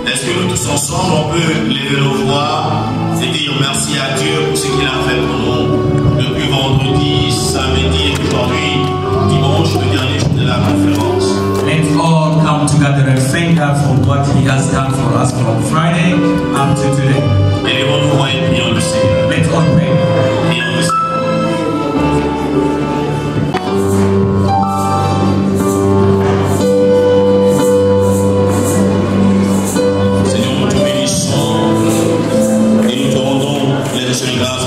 Est-ce que nous tous ensemble, on peut lever nos voix et dire merci à Dieu pour ce qu'il a fait pour nous depuis vendredi, samedi et aujourd'hui, dimanche, le dernier jour de la conférence. Let's all come together and thank God for what He has done for us from Friday up to today. Élevons-nous et prions le Seigneur. Let's all pray. Prions le Seigneur.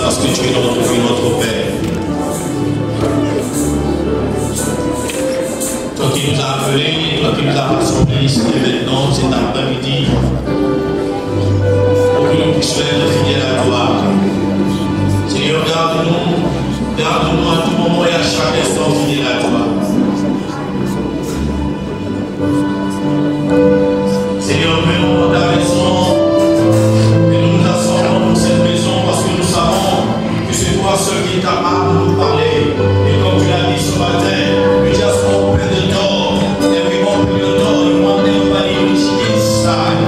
Parce que tu es notre Dieu, notre Père. Toi qui nous as appelés, toi qui nous as rassemblés ici et maintenant, cet après-midi, pour que nous puissions être fidèles à toi. Seigneur, garde-nous à tout moment et à chaque instant fidèles à toi. Seigneur, venons dans ta maison. Seul qui est capable de nous parler. Et comme tu l'as dit ce matin, we just open the door. And we open the door. You want everybody to see inside.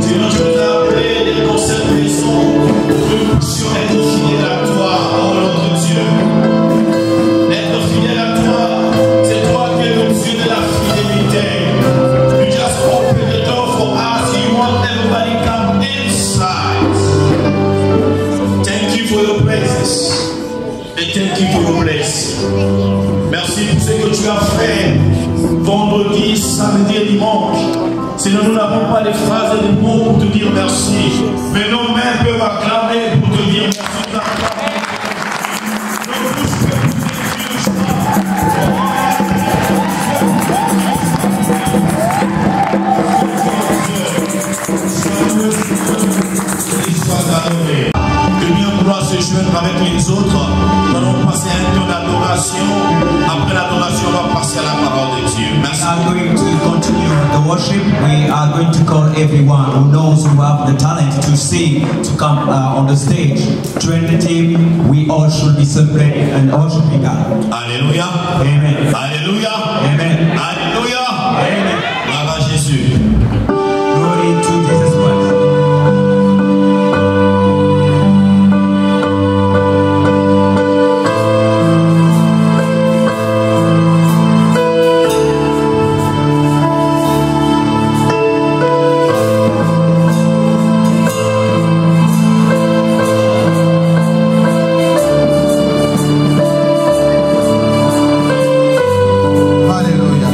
Seigneur, tu nous as appelés dans cette maison pour que nous puissions être fidèles à toi, oh notre Dieu. Être fidèles à toi, c'est toi qui es le Dieu de la fidélité. You just open the door for us. You want everybody to come inside. Thank you for your presence. Et thank you for your blessing. Merci pour ce que tu as fait vendredi, samedi et dimanche. Sinon, nous n'avons pas de phrases et de mots pour te dire merci. Mais nos mains peuvent acclamer pour te dire merci. Nos bouches peuvent te dire se joindre avec les autres. Nous allons passer à un temps d'adoration. Après l'adoration, on va passer à la parole de Dieu. Merci. We are going to continue the worship. We are going to call everyone who knows, who have the talent to sing, to come on the stage. Join the team. We all should be celebrating and worshiping God. Alléluia. Amen. Alléluia. Amen. Alléluia. Amen. Gloire à Jésus. Glory to Jesus Christ. Hallelujah.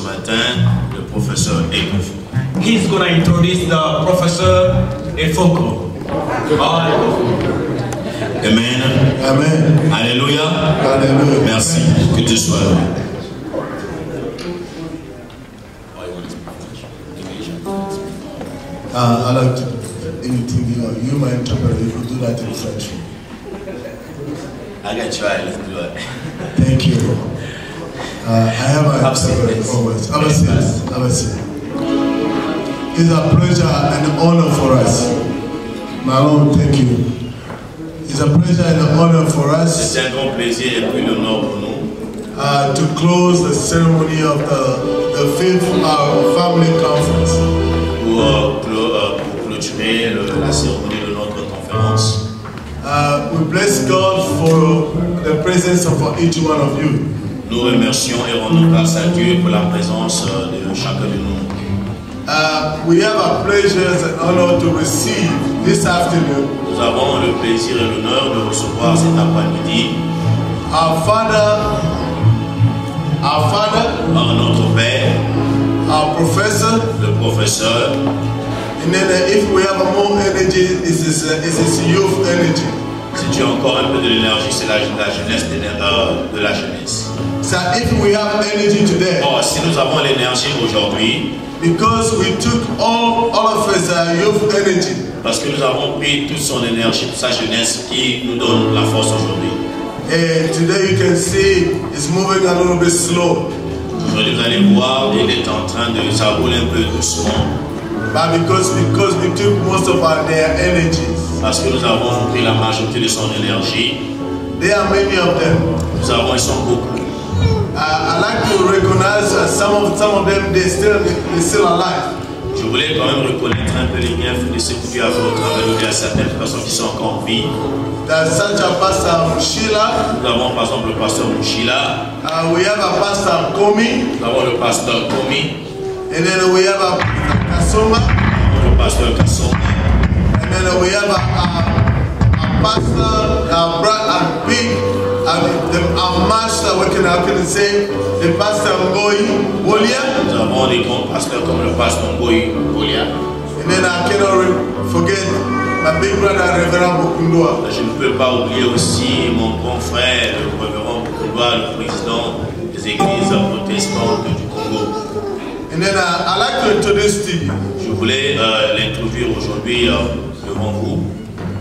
matin le professeur Ekofo. He's going to introduce the Professor Efoko. Amen. Amen. Alléluia. Hallelujah. Merci. Que Dieu soit là. I like to anything you might interpret if you do that in French. I can try. Let's do it. Thank you. I have a interpreter always. Have a seat. Have a seat. It's a pleasure and an honor for us. My Lord, thank you. It's a pleasure and an honor for us C'est un grand plaisir et puis l'honneur pour nous to close the ceremony of the fifth family conference. pour clôturer la cérémonie de notre conférence. We bless God for the presence of each one of you. Nous remercions et rendons grâce à Dieu pour la présence de chacun de nous. We have a pleasure and honor to receive this afternoon Nous avons le plaisir et l'honneur de recevoir cet après-midi our Father, notre Père, our Professor, le professeur. and then if we have more energy, it's his youth energy. Si tu as encore un peu de l'énergie, c'est la jeunesse de la jeunesse. So if we have energy today, Or, si nous avons l'énergie aujourd'hui, because we took all of his youth energy, parce que nous avons pris toute son énergie, toute sa jeunesse qui nous donne la force aujourd'hui. and today you can see it's moving a little bit slow. Aujourd'hui, vous allez voir, il est en train de, ça roule un peu doucement, But because we took most of their energies, parce que nous avons pris la majorité de son énergie. there are many of them. Ils sont beaucoup. I like to recognize some of them. They're still alive. Je voulais quand même reconnaître un peu les bienfaits de ce que Dieu a fait au travers de certaines personnes qui sont encore en vie. There's such a Pastor Mushila. Nous avons par exemple le pasteur Mushila, We have a Pastor Komi, nous avons le pasteur Komi, and then we have a Kasoma, le pasteur Kassoma, and then we have a Pastor Big, a master. What can I say? The Pastor Ngoi Wolia, nous avons des grands pasteurs comme le pasteur Ngoyi Golia. and then I cannot forget my big brother Reverend Bokundwa. Je ne peux pas oublier aussi mon grand frère, le révérend Bokundwa, le président des églises protestantes du Congo. And then I like to introduce to you Je voulais l'introduire aujourd'hui devant vous.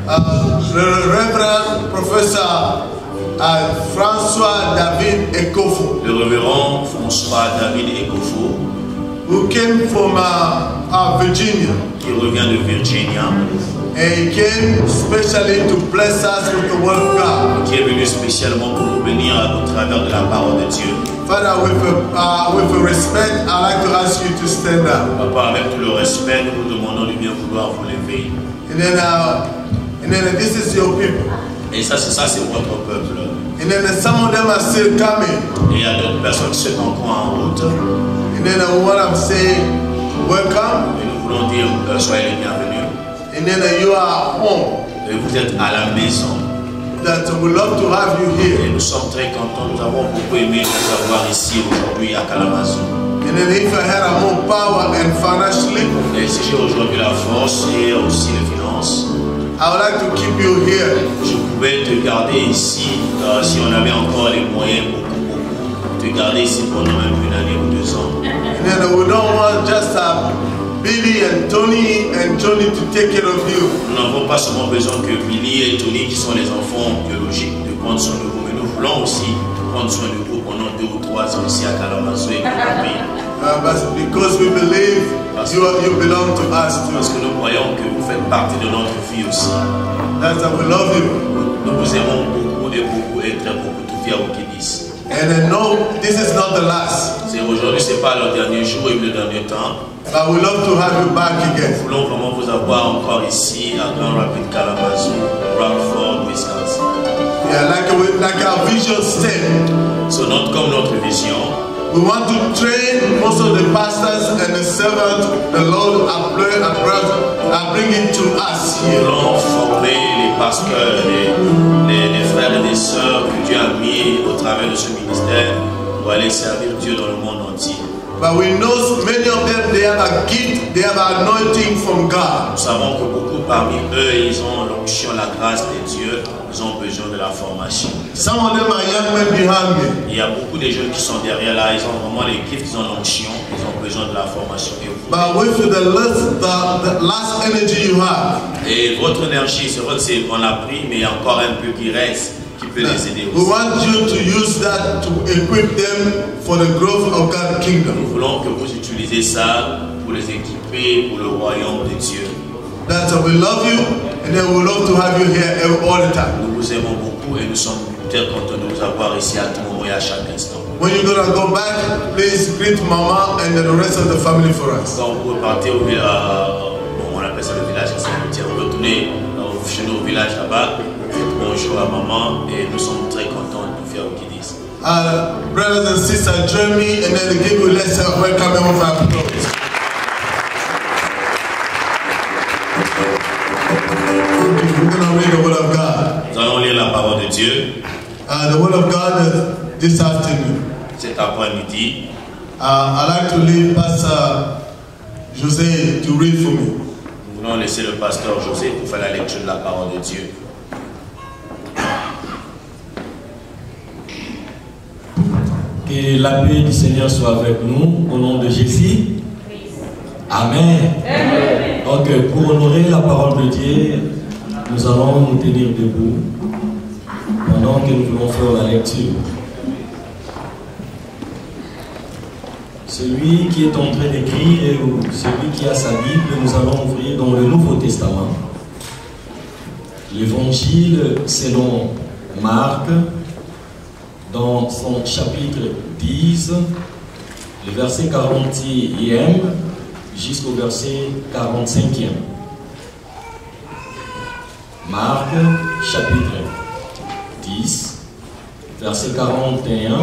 Reverend Professor François David Ekofo, Le révérend François David Ekofo, who came from Virginia. qui revient de Virginia, And he came specially to bless us with the word of God. qui est venu spécialement pour nous bénir au travers de la parole de Dieu. Father, with respect, I'd like to ask you to stand up. Papa, avec tout le respect, nous vous demandons de bien vouloir vous lever. And then this is your people. Et ça, c'est votre peuple. And then some of them are still coming. Et il y a d'autres personnes qui sont encore en route. And then what I'm saying, welcome. Et nous voulons dire, soyez les bienvenus. And then you are home. Et vous êtes à la maison. That we love to have you Et here. nous sommes très contents. Nous avons beaucoup aimé vous avoir ici aujourd'hui à Kalamazoo. And then if I had more power and financially, Et si j'ai aujourd'hui la force et aussi les finances, I would like to keep you here. je pouvais te garder ici si on avait encore les moyens beaucoup. Te garder ici pendant même une année ou 2 ans. And then we don't want just Billy and Tony to take care of you. Nous n'avons pas seulement besoin que Billy et Tony, qui sont les enfants biologiques, de prendre soin de vous, mais nous voulons aussi prendre soin de vous pendant 2 ou 3 ans ici à Kalamazoo et Colombie. But because we believe you belong to us too. Parce que nous croyons que vous faites partie de notre vie aussi. That's why we love you. Nous vous aimons beaucoup et très beaucoup, tout via Okidis. And I know this is not the last. Aujourd'hui, ce n'est pas le dernier jour et le dernier temps. But we love to have you back again. Nous voulons vraiment vous avoir encore ici à Grand Rapids, Kalamazoo, Rockford, Wisconsin. Yeah, like our vision said, Comme notre vision, we want to train most of the pastors and the servants the Lord are bringing to us nous here. voulons former les pasteurs, les frères et les sœurs que Dieu a mis au travers de ce ministère pour aller servir Dieu dans le monde entier. But we know many of them, they have a gift, they have an anointing from God. Nous savons que beaucoup parmi eux, ils ont l'onction, la grâce de Dieu. Ils ont besoin de la formation. Some of them are young men behind me. Il y a beaucoup de jeunes qui sont derrière là. Ils ont vraiment les gifts, ils ont l'onction. Ils ont besoin de la formation. But with the last energy you have. Et votre énergie, c'est vrai qu'on a pris, mais il y a encore un peu qui reste, qui peut les aider aussi. We want you to use that to equip them for the growth of God's kingdom. Nous voulons que vous utilisez ça pour les équiper pour le royaume de Dieu. That's why we love you, and then we love to have you here all the time. Nous vous aimons beaucoup et nous sommes très contents de vous avoir ici à tout moment et à chaque instant. When you're gonna go back, please greet Mama and the rest of the family for us. Quand vous repartez au village, bon, on appelle ça le village, vous retournez chez nous au village là-bas, bonjour à maman et nous sommes très contents de vous faire au Kidis. Brothers and sisters, join me and then give you let's welcome them with our applause. We're going to read the word of God. Nous allons lire la parole de Dieu. The word of God this afternoon. Cet après-midi. I'd like to leave Pastor José to read for me. Nous voulons laisser le pasteur José pour faire la lecture de la parole de Dieu. Que la paix du Seigneur soit avec nous, au nom de Jésus. Amen. Donc, pour honorer la parole de Dieu, nous allons nous tenir debout pendant que nous voulons faire la lecture. Celui qui est en train d'écrire ou celui qui a sa Bible, nous allons ouvrir dans le Nouveau Testament. L'Évangile selon Marc, dans son chapitre 10, le verset 40e jusqu'au verset 45e. Marc, chapitre 10, verset 41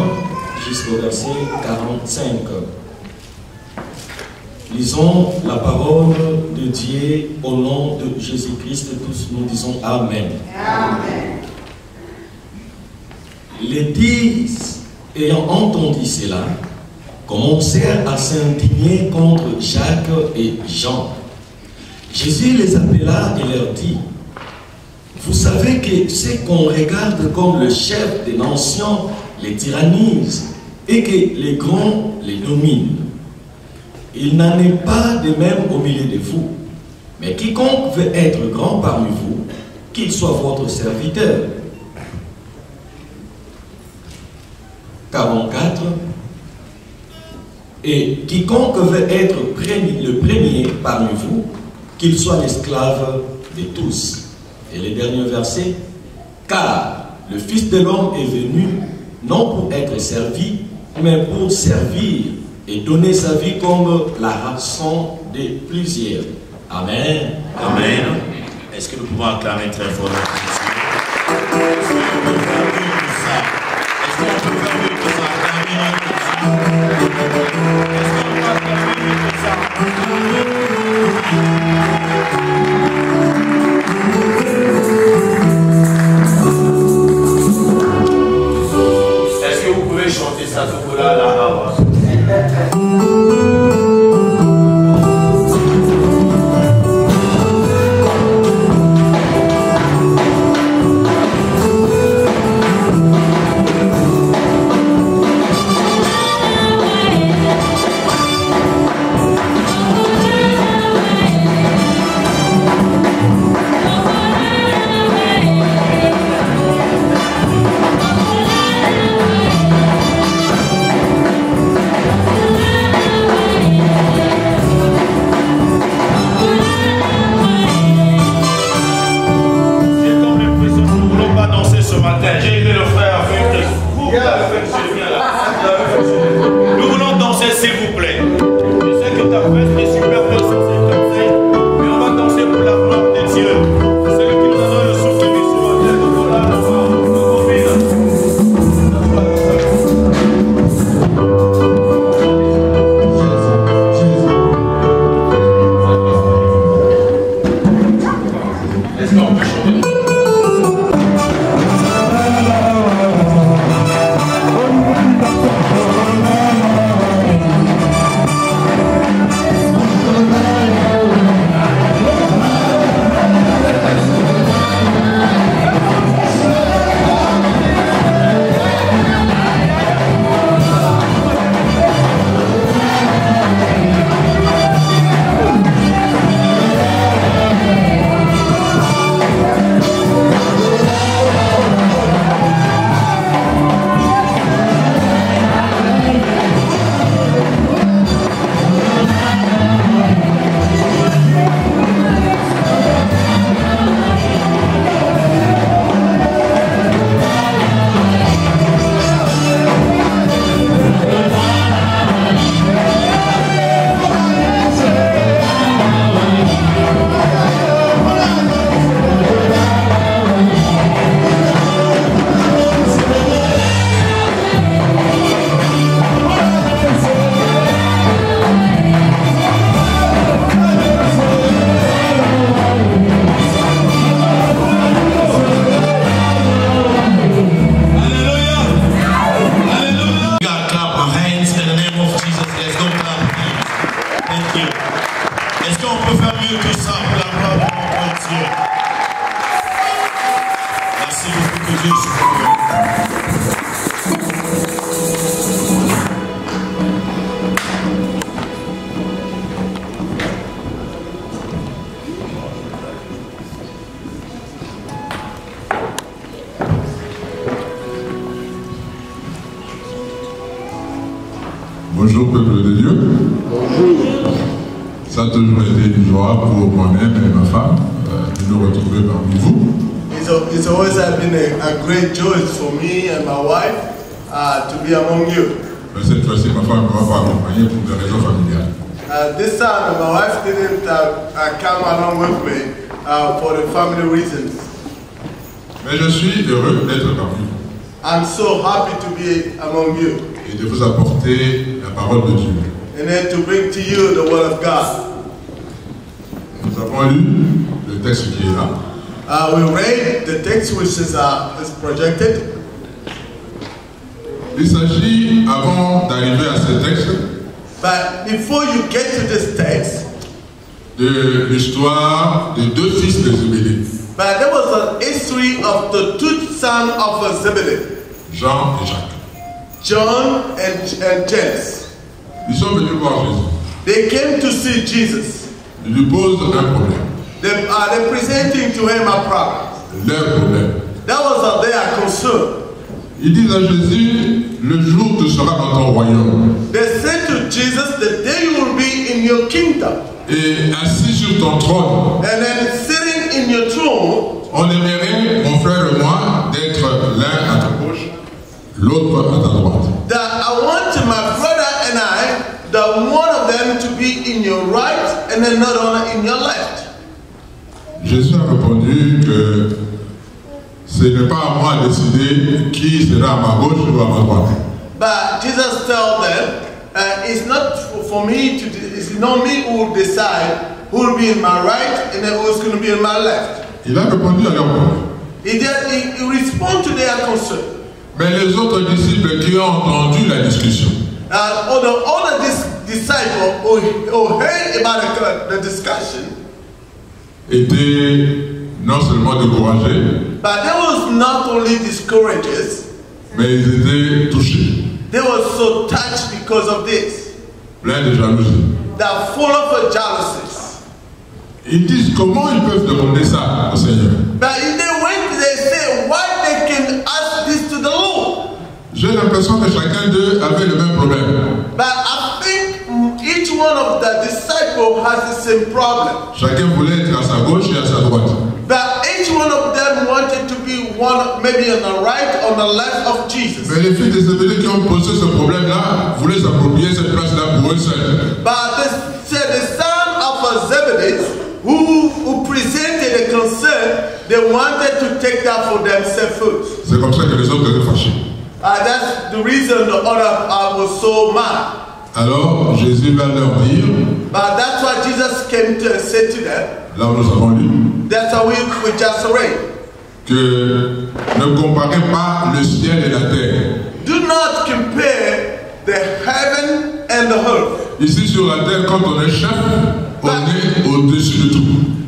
jusqu'au verset 45. Lisons la parole de Dieu au nom de Jésus-Christ. Tous nous disons Amen. Amen. Les 10, ayant entendu cela, commencèrent à s'indigner contre Jacques et Jean. Jésus les appela et leur dit: vous savez que ceux qu'on regarde comme le chef des nations les tyrannisent et que les grands les dominent. Il n'en est pas de même au milieu de vous. Mais quiconque veut être grand parmi vous, qu'il soit votre serviteur. 44. Et quiconque veut être le premier parmi vous, qu'il soit l'esclave de tous. Et le dernier verset: car le Fils de l'homme est venu non pour être servi, mais pour servir et donner sa vie comme la rançon de plusieurs. Amen. Amen. Est-ce que nous pouvons acclamer très fort notre Dieu? Est-ce qu'on peut faire mieux que ça? Est-ce qu'on peut faire mieux que ça? Acclamer notre Dieu. Est-ce qu'on peut acclamer mieux que ça? Est-ce que vous pouvez chanter ça tout là, là, Dieu tout ça pour la gloire de notre Dieu. Merci beaucoup, que Dieu soit heureux. Bonjour peuple de Dieu. Bonjour. Ça a toujours été une joie pour moi-même et ma femme de nous retrouver parmi vous. It's always been a great joy for me and my wife to be among you. Mais cette fois-ci, ma femme ne m'a pas accompagné pour des raisons familiales. This time, my wife didn't come along with me for the family reasons. Mais je suis heureux d'être parmi vous. I'm so happy to be among you. Et de vous apporter la parole de Dieu. And then to bring to you the word of God. Nous avons lu le texte qui est là. We read the text which is projected. Il s'agit, avant d'arriver à ce texte, But before you get to this text, de l'histoire de deux fils de Zébédée, but there was a history of the two sons of Zebedee, Jean et Jacques. John and James. Ils sont venus voir Jésus. They came to see Jesus. Ils lui posent un problème. They are presenting to him a problem. Leur problème. That was their concern. Ils disent à Jésus, le jour où tu seras dans ton royaume. They said to Jesus, the day you will be in your kingdom. Et assis sur ton trône. And then sitting in your throne. On aimerait, mon frère et moi, d'être l'un à ta gauche, l'autre à ta droite. That I want my brother and the one of them to be in your right and another in your left. Jésus a répondu que ce n'est pas à moi de décider qui sera à ma gauche ou à ma droite. But Jesus told them, it's not for me to. It's not me who will decide who will be in my right and then who's going to be in my left. Il a répondu à leur problème. He responded to their concern. Mais les autres disciples qui ont entendu la discussion, All the disciples who heard about the discussion, étaient non seulement découragés, but they was not only discouraged, mais ils étaient touchés, they were so touched because of this. pleins de jalousie. They are full of jealousies. Ils disent comment ils peuvent demander ça au Seigneur. But if they say why they can ask this to the Lord. J'ai l'impression que chacun d'eux avait le même problème. But I think each one of the disciples has the same problem. Chacun voulait être à sa gauche et à sa droite. But each one of them wanted to be one, maybe on the right or the left of Jesus. Mais les fils de Zébédée qui ont posé ce problème-là voulaient s'approprier cette place-là pour eux seuls. But the son of Zebedee, who presented a concern, they wanted to take that for themselves first. C'est comme ça que les autres étaient fâchés. That's the reason the other was so mad. Alors Jésus va leur dire, But that's why Jesus came to say to them. là où nous avons lu, That's how we just read. que ne comparez pas le ciel et la terre. Do not compare the heaven and the earth. Ici sur la terre, quand on est chef, on est au-dessus de tout.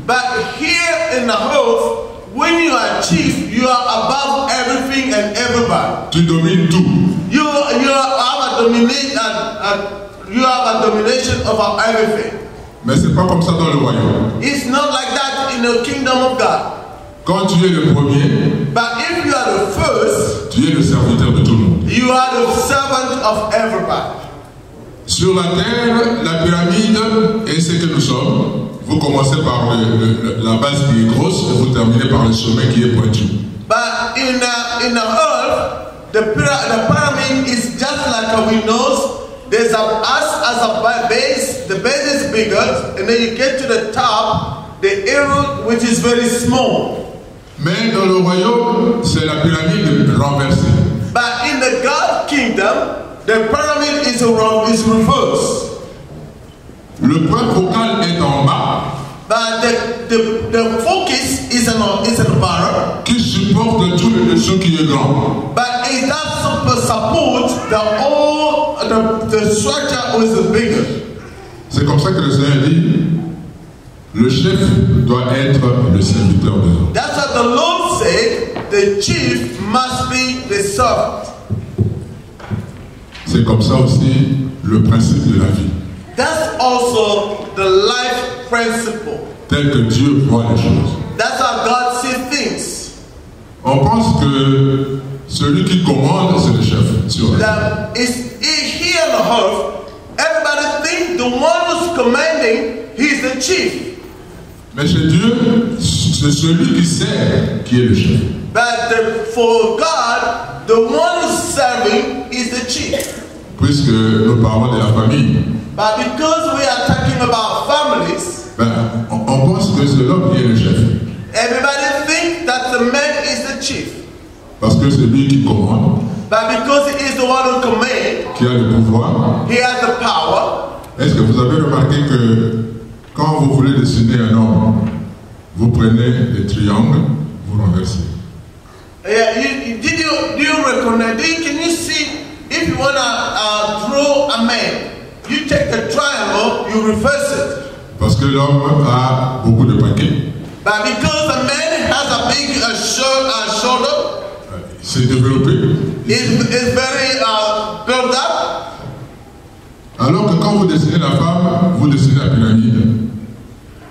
But here in the earth, when you are chief, you are above everything and everybody. Tu domines tout. You have a domination over everything. Mais c'est pas comme ça dans le royaume. It's not like that in the kingdom of God. Quand tu es le premier, But if you are the first, tu es le serviteur de tout le monde. you are the servant of everybody. Sur la terre, la pyramide est ce que nous sommes. Vous commencez par la base qui est grosse et vous terminez par le sommet qui est pointu. But in the earth, the pyramid is just like a windows. There's us as a base. The base is bigger, and then you get to the top, the area which is very small. Mais dans le royaume, c'est la pyramide renversée. But in the God kingdom, the pyramid is reversed. Le point focal est en bas. But the focus is in the bottom. Qui supporte tout le dessous qui est grand. But it does support the structure which is bigger. C'est comme ça que le Seigneur dit, Le chef doit être le serviteur des autres. That's what the Lord said. The chief must be the servant. C'est comme ça aussi le principe de la vie. That's also the life principle. Tel que Dieu voit les choses. That's how God sees things. On pense que celui qui commande, c'est le chef sur la terre. That is here on the earth. Everybody thinks the one who's commanding, he's the chief. Mais chez Dieu, c'est celui qui sert qui est le chef. But for God, the one who's serving is the chief. Puisque nous parlons de la famille, But because we are talking about families, on pense que c'est l'homme qui est le chef. everybody thinks that the man is the chief. Parce que c'est lui qui commande, But because he is the one who commands, qui a le pouvoir. he has the power. Est-ce que vous avez remarqué que quand vous voulez dessiner un homme, vous prenez des triangles, vous renversez. Yeah, do you recognize? Can you see if you wanna draw a man, you take the triangle, you reverse it. Parce que l'homme a beaucoup de paquets. But because a man has a big shoulder, Il s'est développé. is very built up. Alors que quand vous dessinez la femme, vous dessinez la pyramide.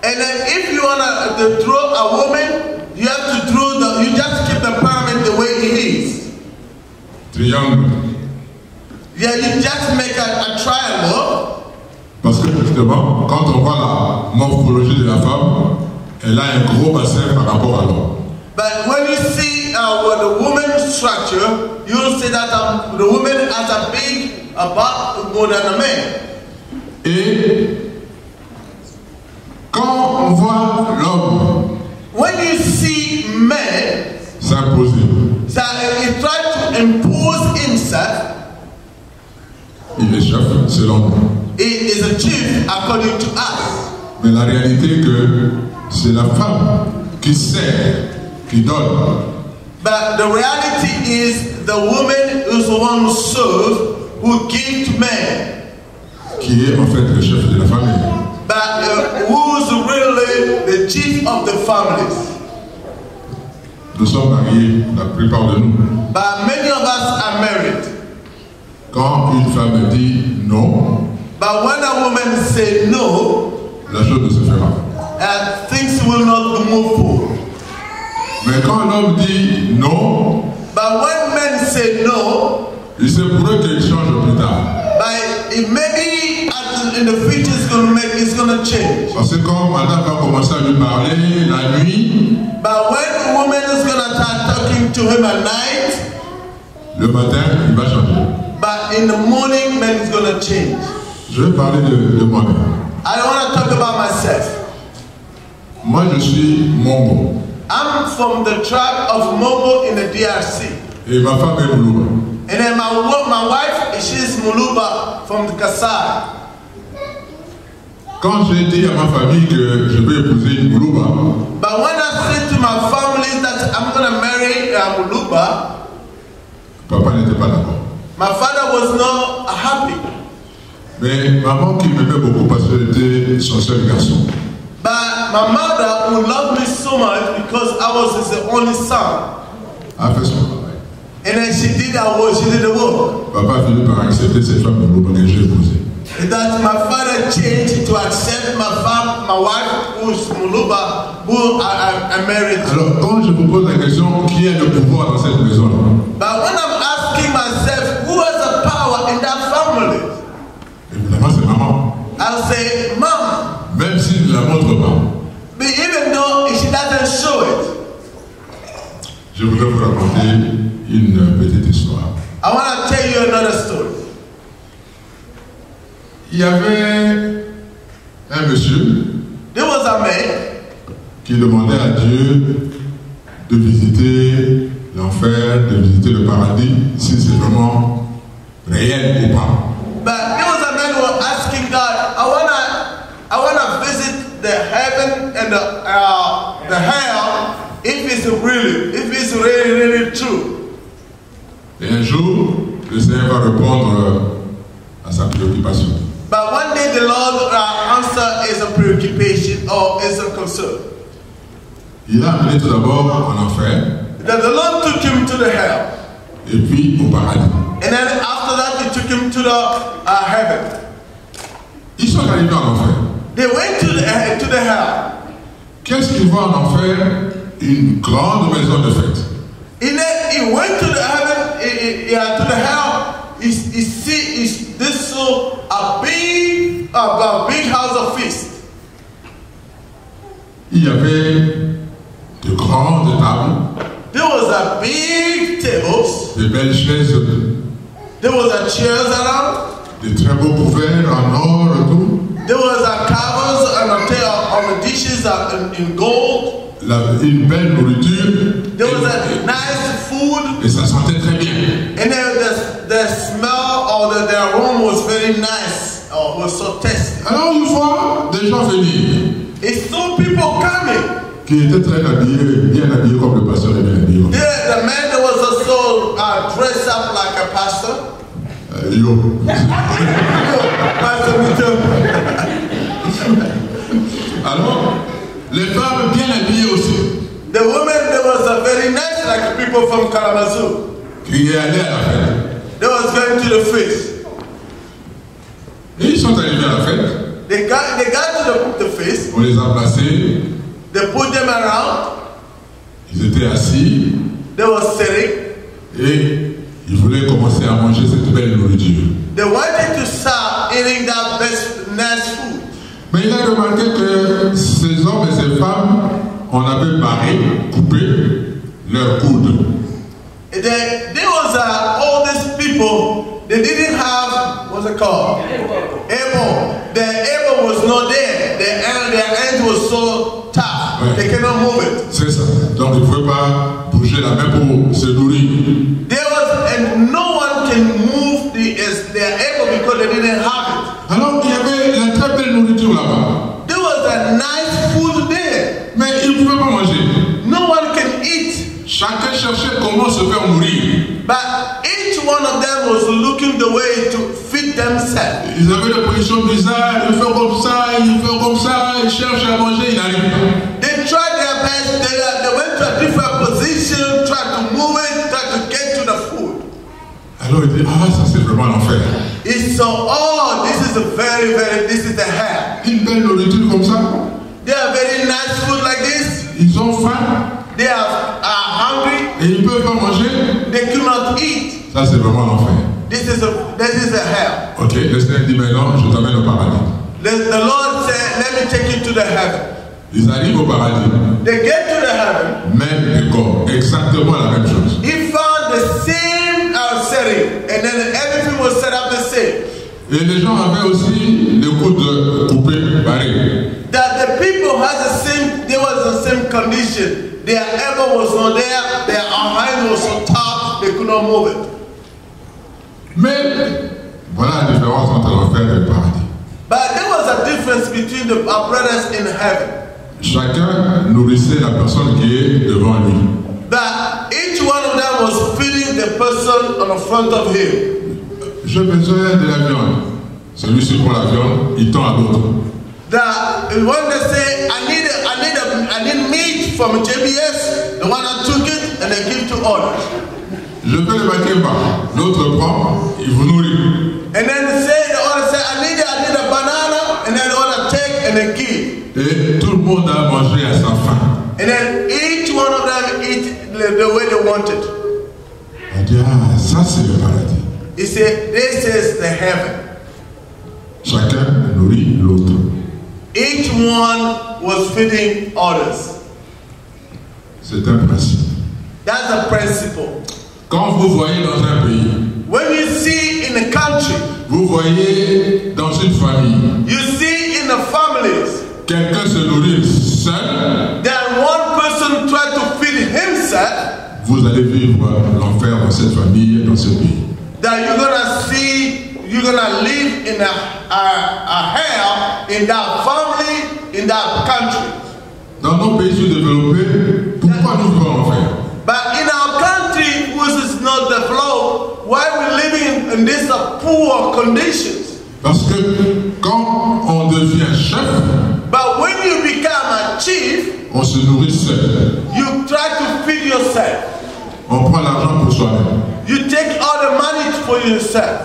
And then if you wanna draw a woman, you have to draw you just keep the pyramid the way it is. Triangle. Yeah, you just make a triangle. Parce que justement, quand on voit la morphologie de la femme, elle a un gros bassin par rapport à l'homme. But when you see the woman's structure, you'll see that the woman has a big butt more than a man. Et quand on voit l'homme When you see man, s'imposer, so he tries to impose himself, il est chef selon nous. he is a chief according to us. Mais la réalité est que c'est la femme qui sert, qui donne. But the reality is the woman is the one who serves, who gives to man. Qui est en fait le chef de la famille. But who's really the chief of the families? Nous sommes mariés, la plupart de nous. But many of us are married. Quand une femme dit non, But when a woman says no, la chose ne se fera. things will not move forward. Mais quand l'homme dit non, But when men say no, il se pourrait qu'il change plus tard. but it maybe in the future it's gonna change. Parce que quand madame va commencer à lui parler la nuit, But when a woman is gonna start talking to him at night, le matin, il va changer. but in the morning, man is gonna change. Je vais parler de moi-même. I don't want to talk about myself. Moi, je suis Mombo. I'm from the tribe of Mobo in the DRC. Et ma femme est Moulouba. And then my wife, she's Muluba from the Kasai. Quand j'ai dit à ma famille que je vais épouser une Moulouba, But when I said to my family that I'm going to marry Muluba, papa n'était pas d'accord. my father was not happy. Mais maman qui m'aimait beaucoup parce que j'étais son seul garçon. But my mother, who loved me so much because I was his only son, A fait son travail. and then she did the work. Papa a fini par accepter cette femme Moulouba que j'ai épousée. That my father changed to accept my wife, who's Muluba, who I married. Alors, quand je vous pose la question, qui a le pouvoir dans cette maison? But when I'm asking myself, who has the power in that family? Évidemment, c'est maman. I'll say, Mom. Même s'il ne la montre pas. But even though she doesn't show it. Je voudrais vous raconter une petite histoire. I want to tell you another story. Il y avait un monsieur There was a man qui demandait à Dieu de visiter l'enfer, de visiter le paradis, si c'est vraiment réel ou pas. But there was a man who was asking God, I wanna visit the heaven and the hell if it's really true. Et un jour, le Seigneur va répondre à sa préoccupation. But one day the Lord answer his preoccupation or is a concern. Il a amené tout d'abord en enfer. That the Lord took him to the hell. Et puis au paradis. And then after that, he took him to the heaven. Ils sont arrivés en enfer. They went to the hell. Qu'est-ce qu'ils voient en enfer? Une grande maison de fête. And then he went to the heaven, to the hell. This saw a big house of feast. Il y avait de grandes tables. There was a big tables. De belles chaises. There was a chairs around. Des très beaux couverts en or et tout. There was a covers on the dishes in gold. Une belle nourriture. There was a nice food. Et ça sentait très bien. And then the smell or the aroma was very nice. Or was so tasty. Alors une fois, des gens venir. It saw people coming. Qui étaient très habillés, bien habillés comme le pasteur est bien habillé. Yeah, the man that was also dressed up like a pastor. Yo. Pastor Mitchell. Alors, les femmes bien habillées aussi. The women, there was a very nice, like people from Kalamazoo. Qui allaient à la fête. They was going to the feast. Et ils sont arrivés à la fête. They got to the feast. On les a placés. They put them around. Ils étaient assis. They were sitting. Et ils voulaient commencer à manger cette belle nourriture. They wanted to start eating that nice food. Mais il a remarqué que ces hommes et ces femmes, on avait barré, coupé leurs coudes. There was all these people. They didn't have what's it called? Elbow. Their elbow was not there. Their hand was so tough. Ouais. They cannot move it. C'est ça. Donc ils ne pouvaient pas bouger la main pour se nourrir. And no one can move their elbow because they didn't have it. Alors il y avait la très belle nourriture là-bas. There was a nice food there. Mais ils ne pouvaient pas manger. No one can eat. Chacun cherchait comment se faire nourrir. But each one of them was looking the way to feed themselves. Ils avaient des positions bizarres, ils font comme ça, ils cherchent à manger, ils n'arrivent pas. They tried their best, they went to a different position, tried to move it, tried to get to the food. Alors il dit, ah ça c'est vraiment l'enfer. It's so, this is the hell. Une belle nourriture comme ça. They have very nice food like this. Ils ont faim. They are hungry. Et ils ne peuvent pas manger. They cannot eat. Ça c'est vraiment l'enfer. This is a hell. Ok, le Seigneur dit maintenant, je t'amène au paradis. The Lord said, let me take you to the heaven. Ils arrivent au paradis. They get to the heaven. Même décor, exactement la même chose. He found the same setting, and then everything was set up the same. Et les gens avaient aussi les coudes coupés, barrés. That the people had there was the same condition. Their elbow was not there, their hand was so tough, they could not move it. Mais voilà la différence entre l'enfer et le paradis. But there was a difference between our brothers in heaven. Chacun nourrissait la personne qui est devant lui. But each one of them was feeding the person on the front of him. J'ai besoin de la viande. Celui-ci prend la viande, il tend à l'autre. That when they say, I need meat from JBS, the one that took it and they give to others. Je fais le bakemba, l'autre prend, il vous nourrit. And then the other say, I need a banana, and then the other take and they give. Et tout le monde a mangé à sa faim. And then each one of them eat the way they wanted. On dit, ah, ça c'est le paradis. He said, this is the heaven. Chacun nourrit l'autre. Each one was feeding others. C'est un principe. That's a principle. Quand vous voyez dans un pays, When you see in a country, vous voyez dans une famille, you see in the families, quelqu'un se nourrit seul, that one person tried to feed himself, vous allez vivre l'enfer dans cette famille, dans ce pays. that you're gonna live in a hell in that family, in that country. Dans nos pays sous-développés, pourquoi nous vivons l'enfer? But in our country, which is not developed, why we living in these poor conditions? Parce que quand on devient chef, On se nourrit seul. You try to feed yourself. On prend l'argent pour soi-même. You take all the money for yourself.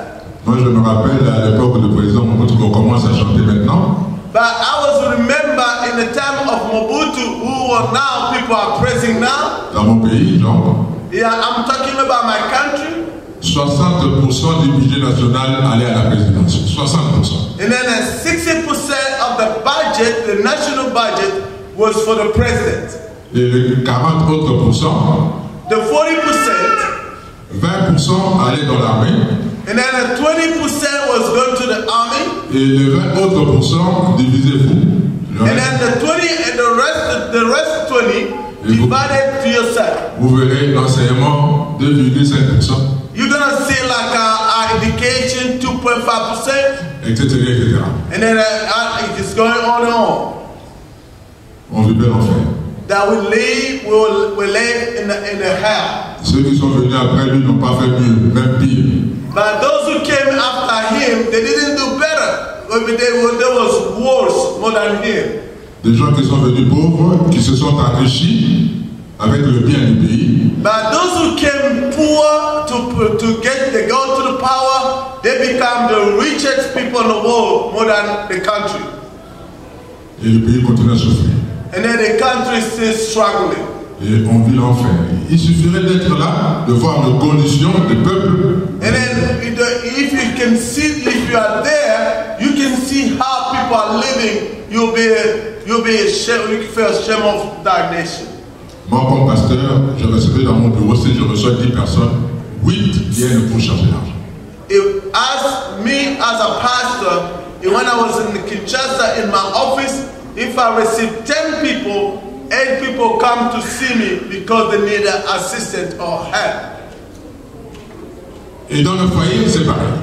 Moi, je me rappelle à l'époque du président Mobutu qu'on commence à chanter maintenant. But I was remember in the time of Mobutu, who are now people are praising now. Dans mon pays, non? Yeah, I'm talking about my country. 60% du budget national allait à la présidence. 60%. And then 60% of the budget, the national budget, was for the president. Et les 40 autres pourcents, The 40%, 20% allaient dans l'armée. and then 20% was going to the army. Et les 20 autres pourcents, divisez-vous. And then the 20 and the rest 20 divided to yourself. Vous verrez l'enseignement 2,5%. You're gonna see like our education 2.5%, etc., etc. and then it is going on and on. On vivait l'enfer. That we live in the hell. Ceux qui sont venus après lui n'ont pas fait mieux, même pire. But those who came after him, they didn't do better. I mean, there was worse more than him. Des gens qui sont venus pauvres, qui se sont enrichis avec le bien du pays. But those who came poor to go to the power, they become the richest people in the world more than the country. Et le pays continue à souffrir. And then the country is still struggling. Et on vit l'enfer. Il suffirait d'être là, de voir les conditions des peuples. And then if you can see, if you are there, you can see how people are living. You'll be ashamed, you feel ashamed of that nation. Moi, comme pasteur, je recevais dans mon bureau, si je reçois 10 personnes, 8 viennent pour chercher l'argent. As a pastor, when I was in Kinshasa in my office, if I receive 10 people, 8 people come to see me because they need assistance or help. Et dans le foyer, c'est pareil.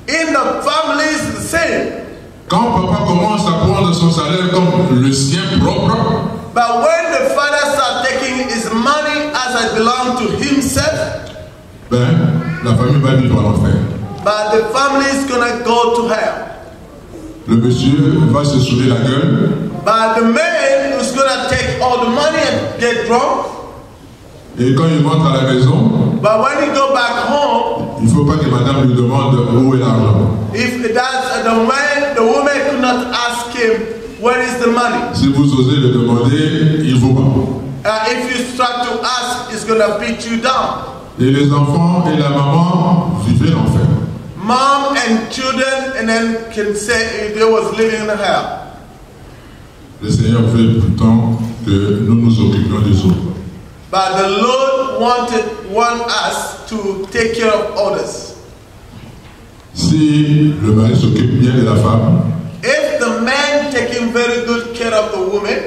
In the family, it's the same. Quand papa commence à prendre son salaire comme le sien propre, but when the father starts taking his money as it belongs to himself, ben, la famille va vivre l'enfer. but the family is gonna go to hell. Le monsieur va se saouler la gueule. But the man is gonna take all the money and get drunk. Et quand il rentre à la maison, but when he go back home, il ne faut pas que madame lui demande où est l'argent. If that's the man, the woman could not ask him, where is the money? Si vous osez le demander, il vous bat. If you start to ask, it's gonna beat you down. Et les enfants et la maman vivaient l'enfer. Mom and children, and then can say they was living in hell. Le Seigneur veut pourtant que nous nous occupions des autres. But the Lord want us to take care of others. Si le mari s'occupe bien de la femme, if the man taking very good care of the woman,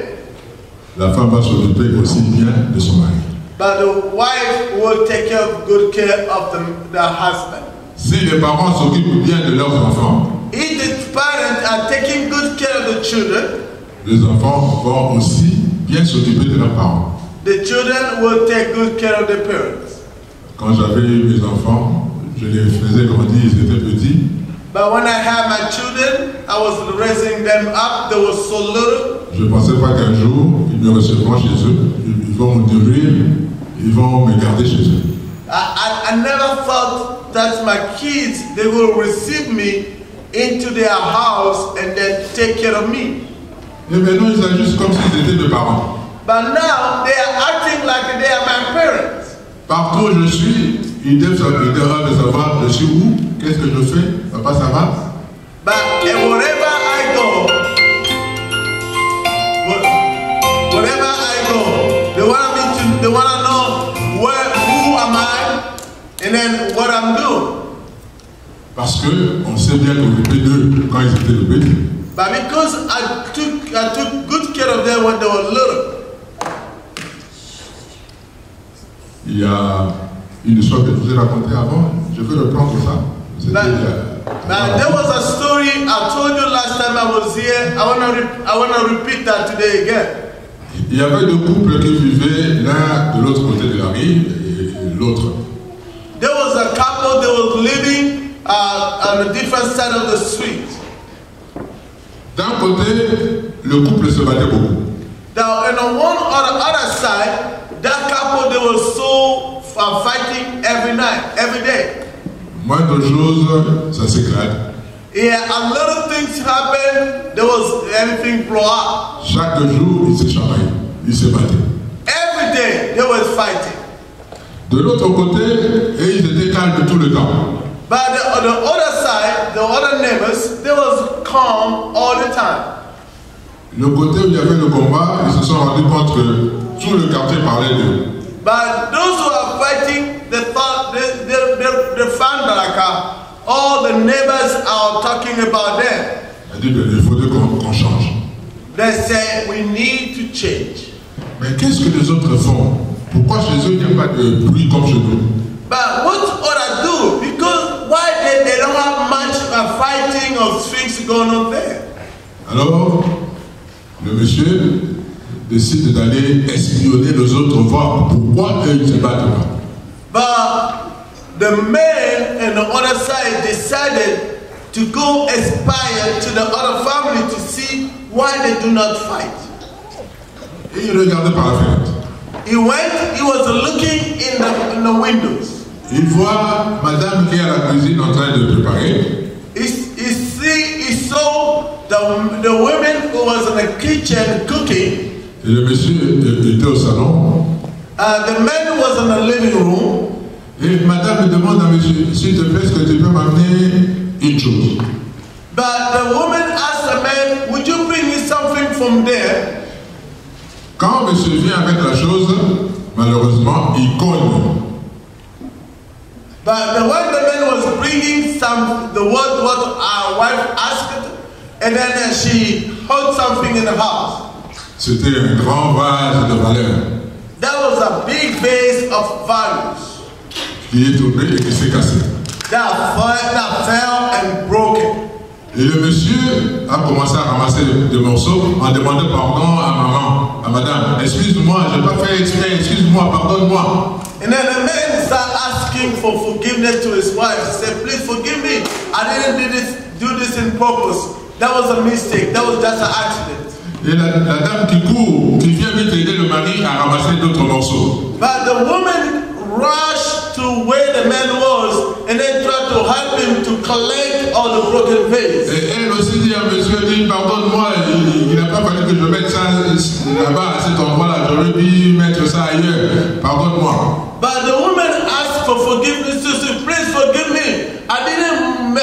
la femme va s'occuper aussi bien de son mari. But the wife will take good care of the husband. Si les parents s'occupent bien de leurs enfants, if the parents are taking good care of the children, les enfants vont aussi bien s'occuper de leurs parents. The children will take good care of their parents. Quand j'avais mes enfants, je les faisais grandir, ils étaient petits. But when I had my children, I was raising them up. They were so little. Je ne pensais pas qu'un jour, ils me recevront chez eux, ils vont me nourrir, ils vont me garder chez eux. I never thought that my kids, they will receive me into their house and then take care of me. Et maintenant, ils agissent comme s'ils étaient mes parents. But now, they are acting like they are my parents. Partout où je suis, ils doivent savoir je suis où, qu'est-ce que je fais, papa ça va? But wherever I go, they want to know who am I and then what I'm doing. Parce que on s'est bien occupé d'eux quand ils étaient le petit. But because I took good care of them when they were little. Il y a une histoire que je vous ai racontée avant, je vais reprendre ça. There was a story I told you last time I was here. I want to repeat that today again. Il y avait deux couples qui vivaient l'un de l'autre côté de la rive et l'autre. There was a couple that was living on a different side of the street. D'un côté, le couple se battait beaucoup. Now, on one or the other side, that couple, they were so fighting every night, every day. Moindre chose, ça s'éclate. Yeah, a lot of things happened. There was everything blow up. Chaque jour, ils se chamaillent, ils se battaient. Every day, they were fighting. De l'autre côté, et ils étaient calmes tout le temps. But on the other side, the other neighbors, they was calm all the time. Le côté où il y avait le combat, ils se sont rendus compte que tout le quartier parlait d'eux. But those who are fighting, they thought they found like all the neighbors are talking about them. Elle dit il faudrait qu'on change. They say we need to change. Mais qu'est-ce que les autres font? Pourquoi chez eux il n'y a pas de bruit comme chez nous? But what others do? Because why they don't have much fighting or things going on there? Alors, le monsieur décide d'aller espionner les autres, voir pourquoi eux ne se battent pas. But the man on the other side decided to go spy to the other family to see why they do not fight. Et il regardait par la fenêtre. He was looking in the windows. Il voit madame qui est à la cuisine en train de préparer. He saw the women who was in the kitchen cooking. Et le monsieur était au salon. The man was in the living room. Et madame demande à monsieur, s'il te plaît, est-ce que tu peux m'amener une chose? But the woman asked the man, would you bring me something from there? Quand monsieur vient avec la chose, malheureusement, il cogne. But when the man was bringing what our wife asked, and then she heard something in the house. C'était un grand vase de valeur. That was a big vase of values. Qui est tombé et qui s'est cassé. That fell and broken. Et le monsieur a commencé à ramasser des morceaux en demandant pardon à maman, à madame. Excuse-moi, je n'ai pas fait exprès, excuse-moi, pardonne-moi. And then the man started asking for forgiveness to his wife. He said, please forgive me. I didn't do this in purpose. That was a mistake. That was just an accident. Et la dame qui court, qui vient vite aider le mari à ramasser d'autres morceaux. But the woman rushed to where the man was and then tried to help him to collect all the broken vase. Et elle aussi dit à monsieur, dit pardonne-moi, il n'a pas fallu que je mette ça là-bas à cet endroit-là, j'aurais dû mettre ça ailleurs, pardonne-moi. But the woman asked for forgiveness. She said, please forgive me. I didn't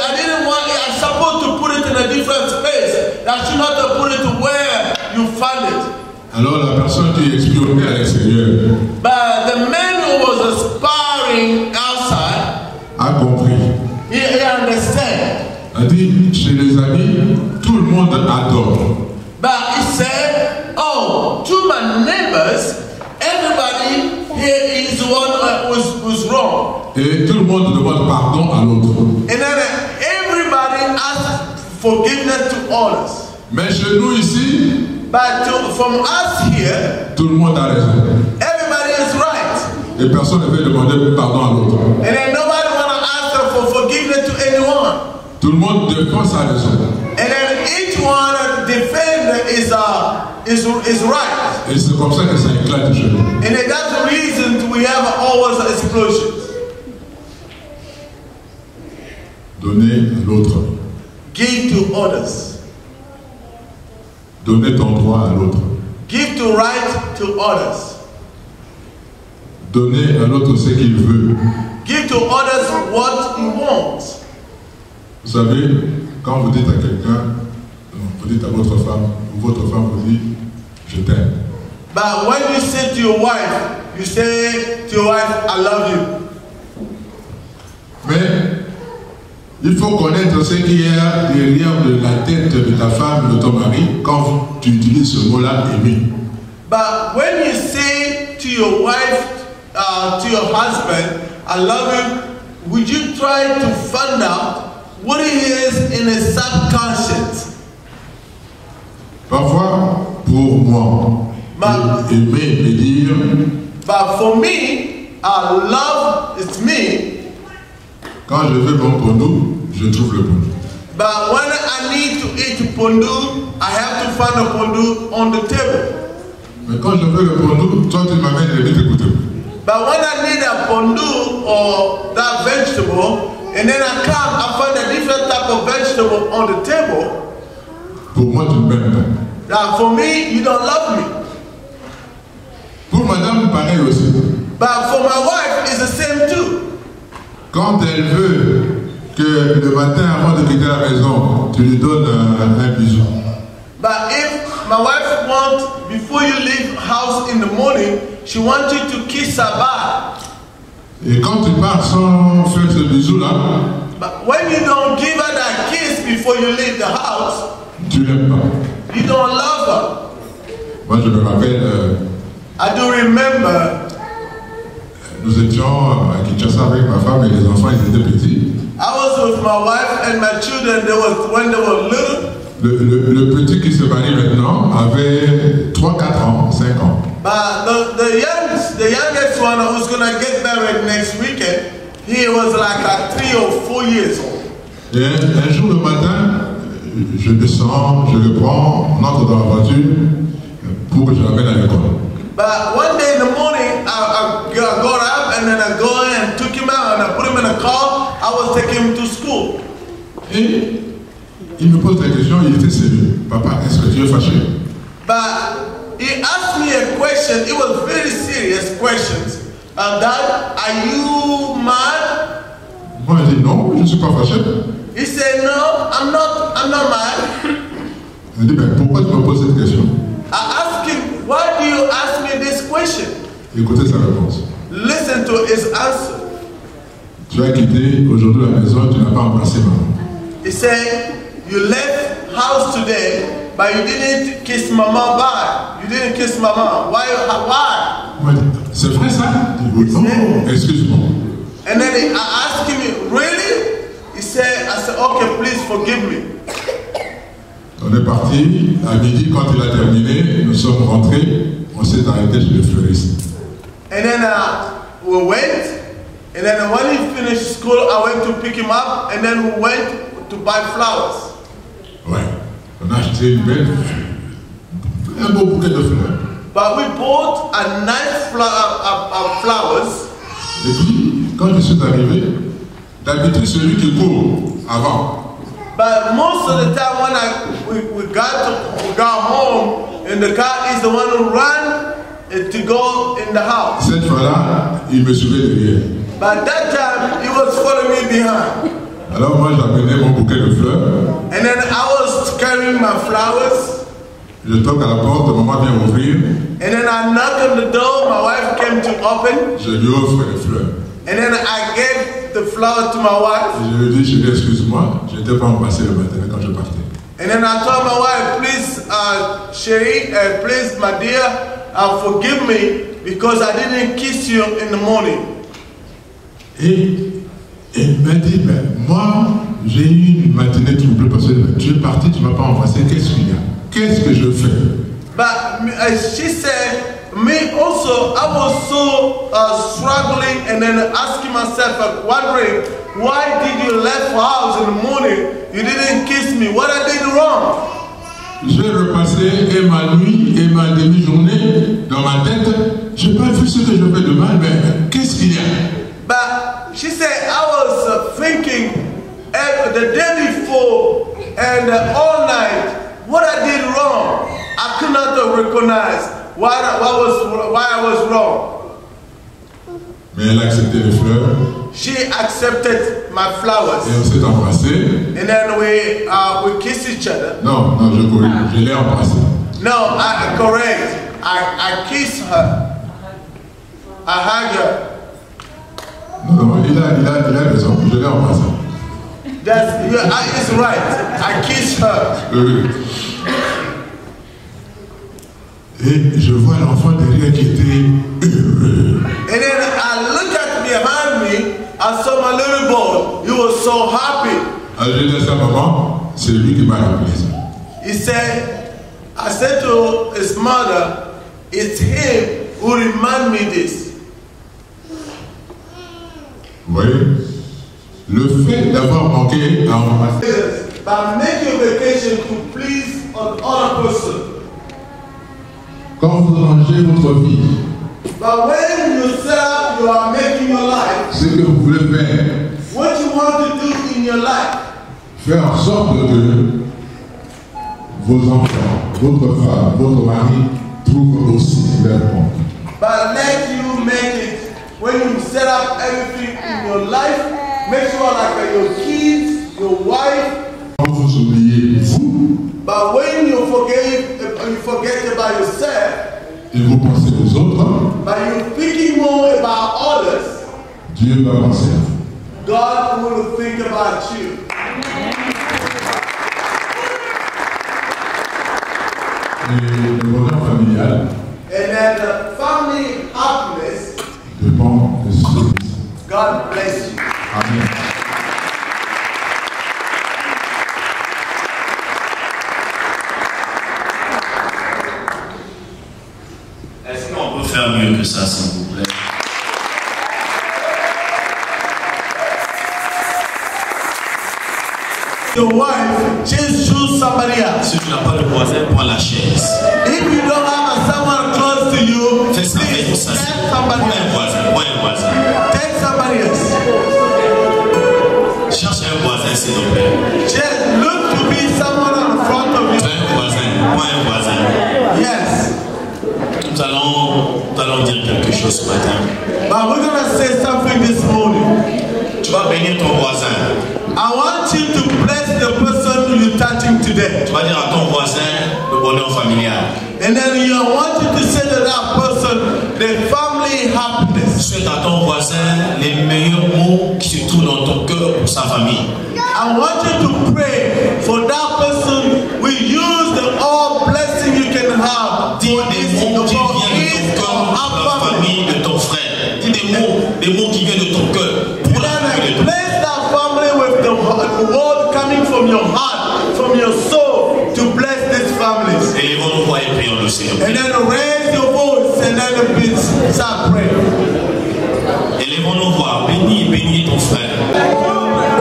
want it. I'm supposed to put it in a different space. I should not have put it where you found it. Alors la personne qui espionnait à l'extérieur But the man who was aspiring outside a compris. He understand. A dit, chez les amis, tout le monde adore. But he said, oh, to my neighbors, everybody here is one who's wrong. Et tout le monde demande pardon à l'autre. And then everybody asks forgiveness to others. Mais chez nous ici, but from us here, tout le monde a raison. Everybody is right. Et personne ne veut demander pardon à l'autre. And then nobody want to ask for forgiveness to anyone. Tout le monde défend sa raison. And then each one defend is right. Et c'est comme ça que ça éclate chez nous. And that's the reason we have always explosions. Donner à l'autre. Give to others. Donner ton droit à l'autre. Give to right to others. Donner à l'autre ce qu'il veut. Give to others what he wants. Vous savez, quand vous dites à quelqu'un, vous dites à votre femme, ou votre femme vous dit, je t'aime. But when you say to your wife, you say to your wife, I love you. Mais il faut connaître ce qu'il y a derrière de la tête de ta femme, de ton mari, quand tu utilises ce mot-là, aimer. But when you say to your wife, to your husband, I love you, would you try to find out what it is in his subconscious? Parfois, pour moi, aimer et dire. But for me, love is me. Quand je veux bon pondu, je trouve le pondu. But when I need to eat pondu, I have to find a pondu on the table. Mais quand je veux le pondu, toi tu m'amènes les bêtes écoutées. But when I need a pondu or that vegetable, and then I come, I find a different type of vegetable on the table. Pour moi, tu ne m'aimes pas. Now for me, you don't love me. Pour madame, pareil aussi. But for my wife, it's the same too. Quand elle veut que le matin, avant de quitter la maison, tu lui donnes un bisou. But if my wife wants, before you leave house in the morning, she wants you to kiss her back. Et quand tu pars sans faire ce bisou-là, But when you don't give her that kiss before you leave the house, tu l'aimes pas. you don't love her. Moi, je me rappelle, I do remember nous étions à Kinshasa avec ma femme et les enfants, ils étaient petits. I was with my wife and my children. When they were little. Le petit qui se marie maintenant avait 3, 4 ans, 5 ans. But the youngest one who's gonna get married next weekend, he was like 3 or 4 years old. Et un jour le matin, je descends, je le prends, on entre dans la voiture pour que je l'amène à l'école. But one day in the morning, I got up and then I go and took him out and I put him in a car. I was taking him to school. Et il me pose la question, il était sérieux. Papa, est-ce que tu es fâché? But he asked me a question. It was very serious questions. Dad, are you mad? Moi, je dis non, je ne suis pas fâché. He said, no, I'm not mad. Il dit, mais pourquoi tu me poses cette question? I asked him, why do you ask me this question? Écoutez sa réponse. Listen to his answer. Tu as quitté aujourd'hui la maison, tu n'as pas embrassé maman. He said, you left house today, but you didn't kiss mama back. You didn't kiss mama. Why? Moi, c'est vrai ça? Il dit, oh, excuse-moi. And then I asked him, really? He said, I said, okay, please forgive me. On est parti, à midi, quand il a terminé, nous sommes rentrés, on s'est arrêté chez le fleuriste. And then we went, and then when he finished school, I went to pick him up, and then we went to buy flowers. Ouais, on a acheté une belle, un beau bouquet de fleurs. But we bought a nice flowers. Et puis, quand je suis arrivé, d'habitude, celui qui court avant. But most of the time when we got home in the car, is the one who ran to go in the house. Cette fois-là, il me suivait derrière. But that time, he was following me behind. Alors moi, j'amenais mon bouquet de fleurs. And then I was carrying my flowers. Je toque à la porte, maman vient ouvrir. And then I knocked on the door, my wife came to open. Je lui offre les fleurs. And then I gave the flower to my wife. Et je lui dis, chérie, excuse-moi, je n'étais pas embrassé le matin quand je partais. And then I told my wife, please, Sherry, please, my dear, forgive me because I didn't kiss you in the morning. Et elle m'a dit, ben, moi, j'ai eu une matinée troublée parce que tu es parti, tu ne m'as pas embrassé, qu'est-ce qu'il y a? Qu'est-ce que je fais? But she said, me also, I was so struggling and then asking myself, wondering, why did you leave house in the morning? You didn't kiss me. What I did wrong? J'ai repassé et ma nuit et ma demi-journée dans ma tête. Je n'ai pas vu ce que je fais de mal, mais qu'est-ce qu'il y a? But she said, I was thinking the day before and all night, what I did wrong. I could not recognize why I was wrong. Mais elle a accepté les fleurs. She accepted my flowers. Et on s'est embrassé. And then we kissed each other. Non, non, je corrige, je l'ai embrassé. No, I correct. I kissed her. I hugged her. Non, non, il a raison, je l'ai embrassé. That's, it's right. I kissed her. Et je vois l'enfant derrière qui était heureux. And then I look at behind me, I saw my little boy. He was so happy. Alors je dis à sa maman, c'est lui qui m'a rappelé ça. He said, I said to his mother, it's him who reminded me this. Vous voyez, le fait d'avoir manqué à embrasser. By making vacation to please another person. Quand vous rangez votre vie, But when you set up, you are making your life. ce que vous voulez faire, What you want to do in your life. faire en sorte que vos enfants, votre femme, votre mari trouvent aussi leur compte. But let you make it. When you set up everything in your life, make sure like your kids, your wife. Quand vous oubliez vous, But when you forget about yourself, et vous pensez aux autres, but you're thinking more about others, Dieu va penser à vous. God will think about you. Et le bonheur familial And then the family happiness, dépend de ce. God bless you. Amen. Est-ce qu'on peut faire mieux que ça, s'il vous plaît? Your wife, just choose somebody else. Si tu n'as pas de voisin, prends la chaise. If you don't have someone close to you, Fais ça, fais please ça. take Prends somebody un else. voisin, prends un voisin. Take somebody else. Cherche un voisin, s'il te plaît. Just look to be someone in front of you. Fais un voisin, prends un voisin. Yes. Nous allons dire quelque chose ce matin. But we're going to say something this morning. Tu vas bénir ton voisin. I want you to bless the person you're touching today. Tu vas dire à ton voisin le bonheur familial. And then you want you to say to that person the family happiness. Souhaite à ton voisin les meilleurs mots qui se trouvent dans ton cœur pour sa famille. I want you to pray for that person. We use the all blessing you can have. Dis des mots qui viennent de ton cœur pour la famille de ton frère. Dis des mots qui viennent de ton cœur pour la famille de ton frère. Bless that family with the word coming from your heart, from your soul, to bless these families. Élevons-nous voix et prions le Seigneur. And then raise your voice and then start praying. Élevons nos voix. Bénis, bénis ton frère.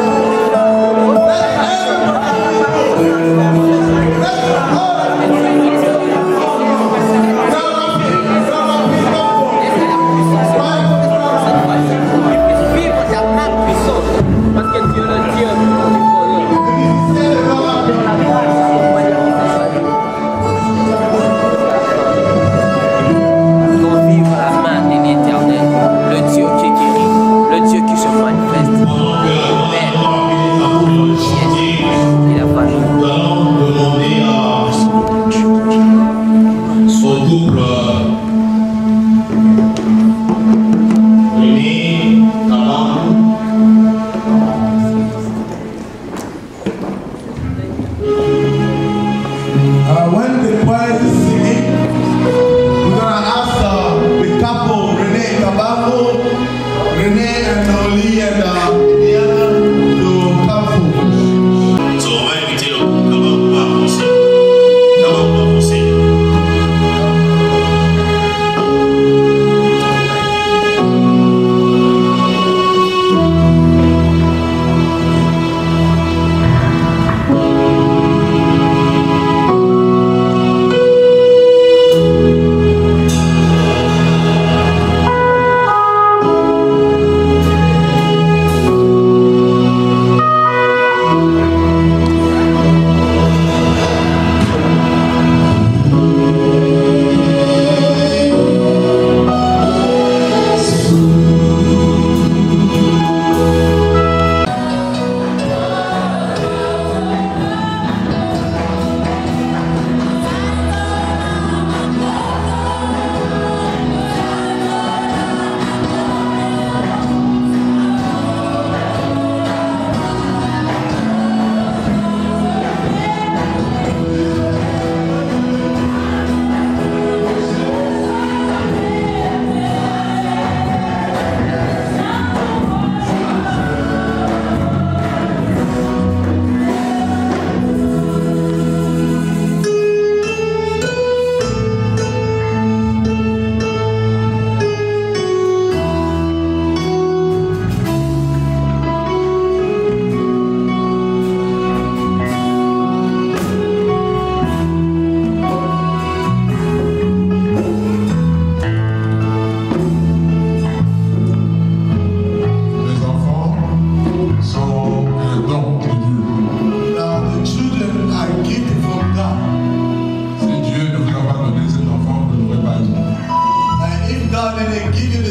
Vivre la main de l'Éternel, le Dieu qui guérit, le Dieu qui se manifeste.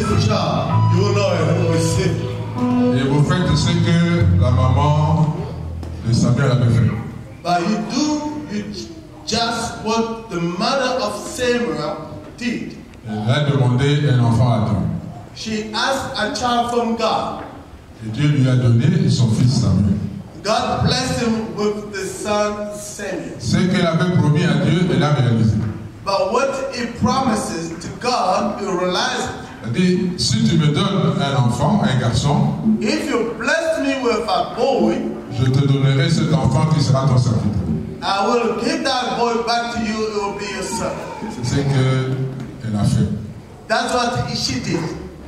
this child, you will know who is sick. Et vous faites ce que la maman de Samuel avait fait. But you just what the mother of Samuel did. Elle a demandé un enfant à Dieu. She asked a child from God. Et Dieu lui a donné son fils Samuel. God blessed him with the son Samuel. Ce qu'elle avait promis à Dieu, elle a réalisé. But what he promises to God, he realizes. Elle dit, si tu me donnes un enfant, un garçon, if you bless me with a boy, je te donnerai cet enfant qui sera ton serviteur. I will give that boy back to you, it will be your son. C'est ce qu'elle a fait. That's what she did.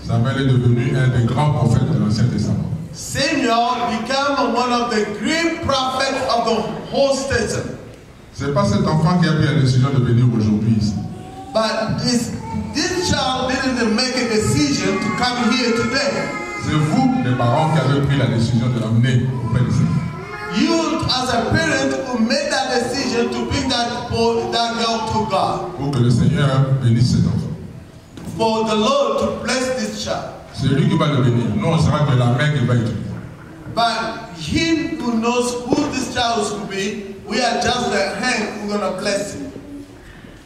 Samuel est devenu un des grands prophètes de l'Ancien Testament. Samuel became one of the great prophets of the whole Testament. C'est pas cet enfant qui a pris la décision de venir aujourd'hui ici. But this child didn't make a decision to come here today. C'est vous, les parents, qui avez pris la décision de l'amener auprès de Seigneur. You, as a parent, who made that decision to bring that boy, that girl to God. Pour que le Seigneur bénisse cet enfant. For the Lord to bless this child. C'est lui qui va le bénir. Nous, on sera que la main qui va utiliser. But him who knows who this child will be, we are just the hand who's going to bless him.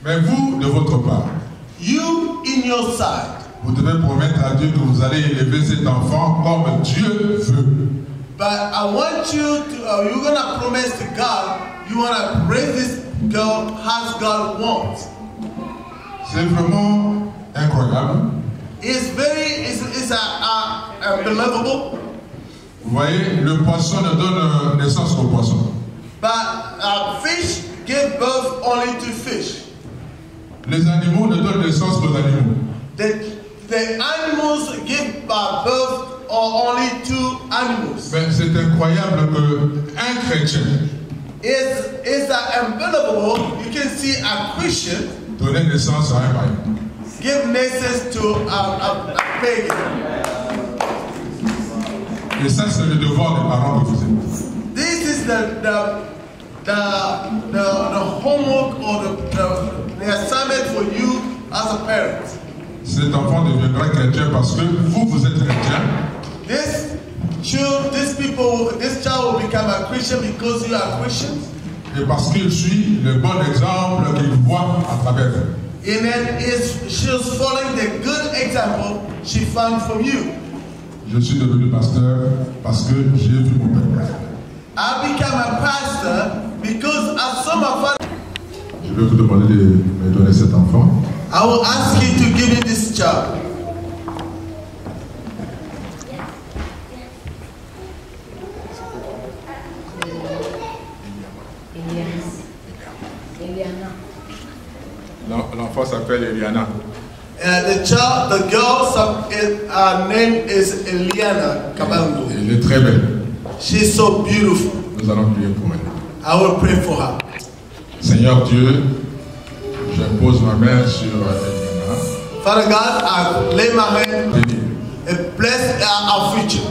Mais vous, de votre part, you in your side, vous devez promettre à Dieu que vous allez élever cet enfant comme Dieu veut. But I want you to, you're going to promise to God, you want to raise this girl as God wants. C'est vraiment incroyable. It's unbelievable. Vous voyez, le poisson ne donne naissance qu'au poisson. But fish give birth only to fish. Les animaux ne donnent naissance qu'aux animaux. The animals give birth only to animals. Mais c'est incroyable qu'un chrétien it's unbelievable. You can see a Christian donner naissance à un païen. Give naissance to a pagan. Et ça, c'est le devoir des parents que vous êtes. This is the homework or the assignment for you as a parent. Cet enfant deviendra chrétien parce que vous êtes chrétien. This child will become a Christian because you are Christians. Et parce qu'il suit le bon exemple qu'il voit à travers vous. And then she's following the good example she found from you. Je suis devenu pasteur parce que j'ai vu mon père. I became a pastor because as some of us. Je vais vous demander de me donner cet enfant. I will ask you to give me this child. L'enfant s'appelle Eliana. The girl's name is Eliana Kabango. Elle est très belle. She's so beautiful. Nous allons prier pour elle. I will pray for her. Seigneur Dieu, j'impose ma main sur Eliana. Father God, I lay my hand and bless our future.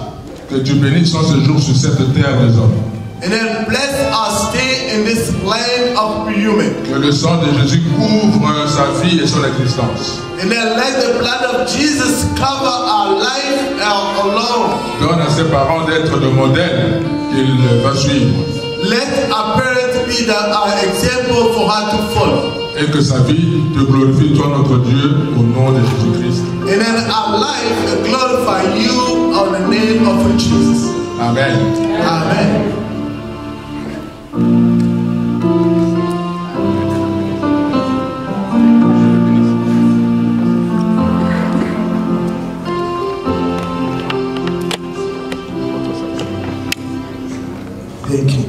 Que tu bénisses son séjour sur cette terre des hommes. And then bless our stay in this land of human. Que le sang de Jésus couvre sa vie et son existence. And then let the blood of Jesus cover our life alone. Donne à ses parents d'être de modèles qu'il va suivre. Let our parents be the example for her to follow. Et que sa vie te glorifie, toi notre Dieu, au nom de Jésus-Christ. And then our life glorify you on the name of Jesus. Amen. Amen. Thank you.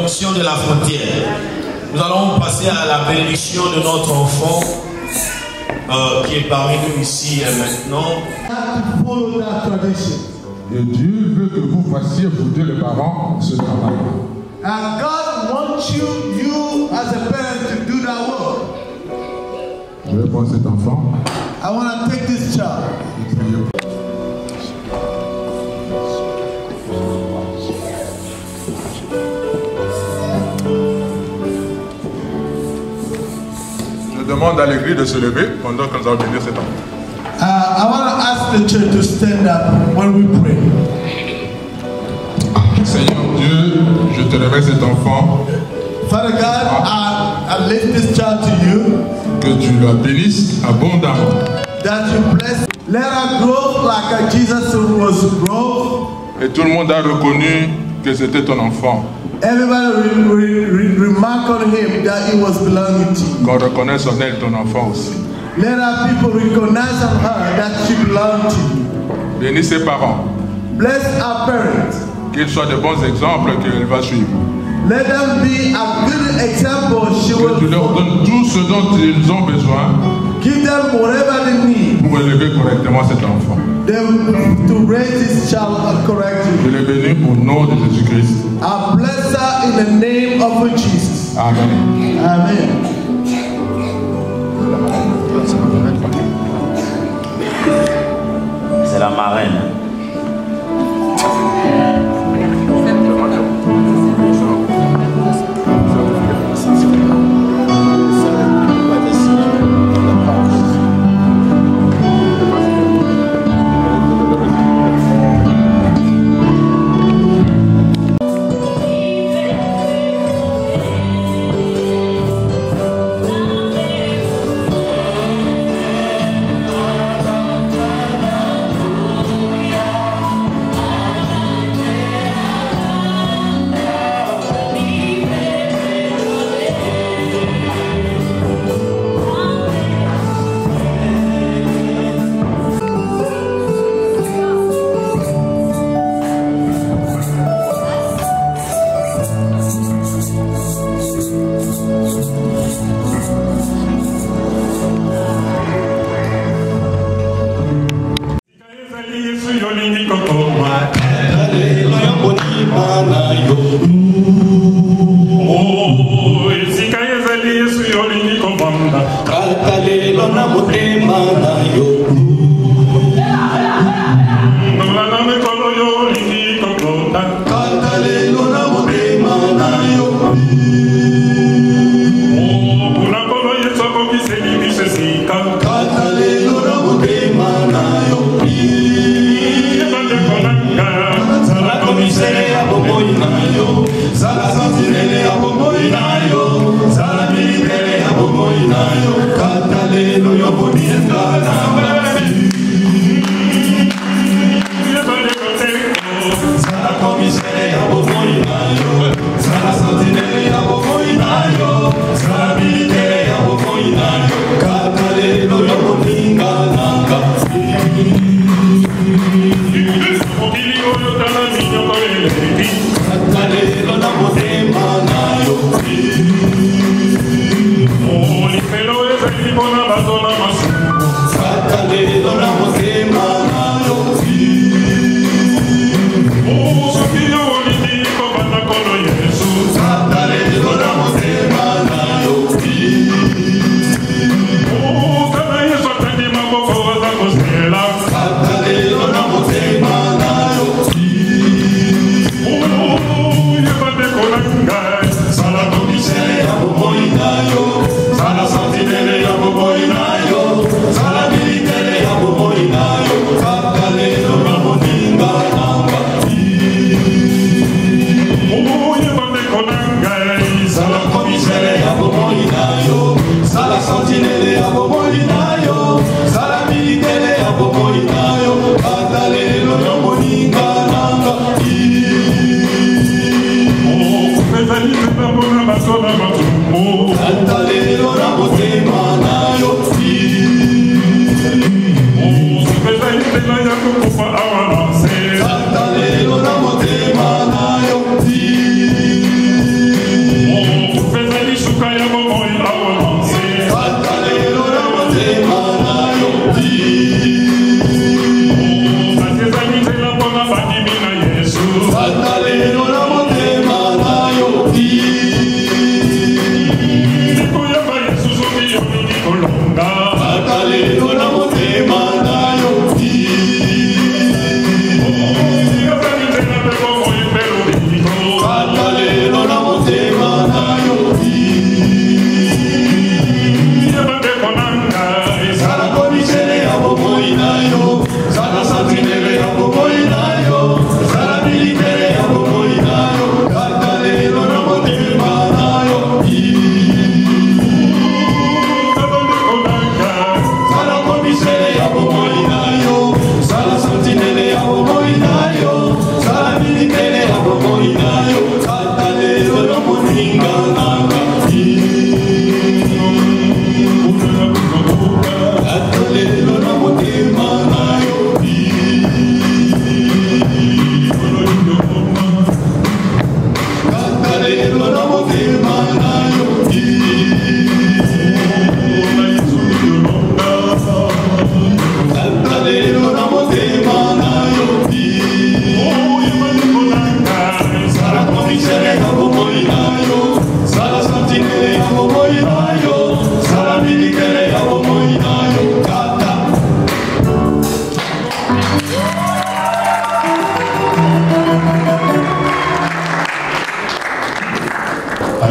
jonction de la frontière. Nous allons passer à la bénédiction de notre enfant qui est parmi nous ici et maintenant. Et Dieu veut que vous fassiez, vous deux les parents, ce travail. And God wants you as a parent to do that work. Je vais prendre cet enfant. I want to take this child. Je demande à l'église de se lever pendant que nous allons bénir cet enfant. I want to ask the church to stand up when we pray. Seigneur Dieu, je te remets cet enfant. Father God, I lift this child to you. Que tu la bénisses abondamment. That you bless. Let her grow like Jesus was grown. Et tout le monde a reconnu que c'était ton enfant. Everybody remark on him that he was belonging to you. Qu'on reconnaisse en elle ton enfant aussi. Let our people recognize on her that she belongs to you. Bénis ses parents. Bless our parents. Qu'ils soient de bons exemples qu'elle va suivre. Let them be a good example. Que tu leur donnes tout ce dont ils ont besoin. Give them whatever they need. Pour élever correctement cet enfant. To raise this child correctly. Je les bénis au nom de Jésus-Christ. I bless her in the name of Jesus. Amen. Amen. C'est la marraine.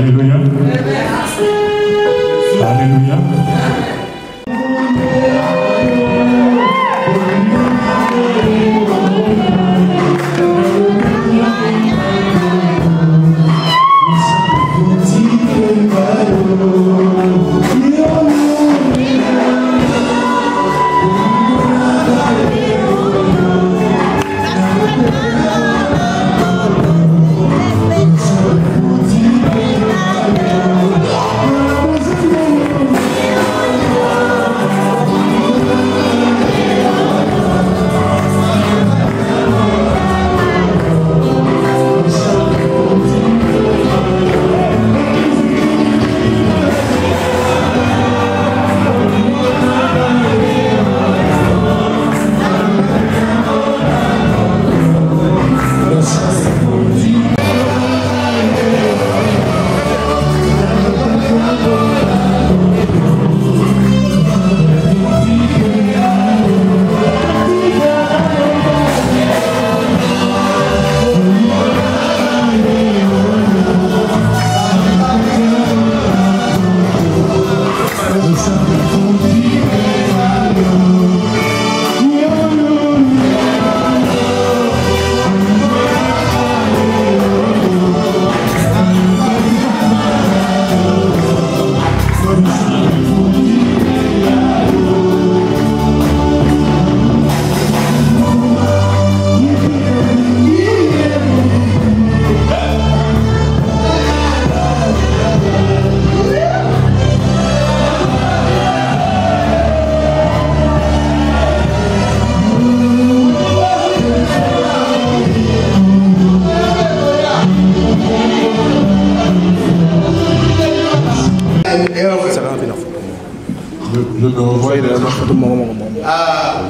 Alléluia. Alléluia.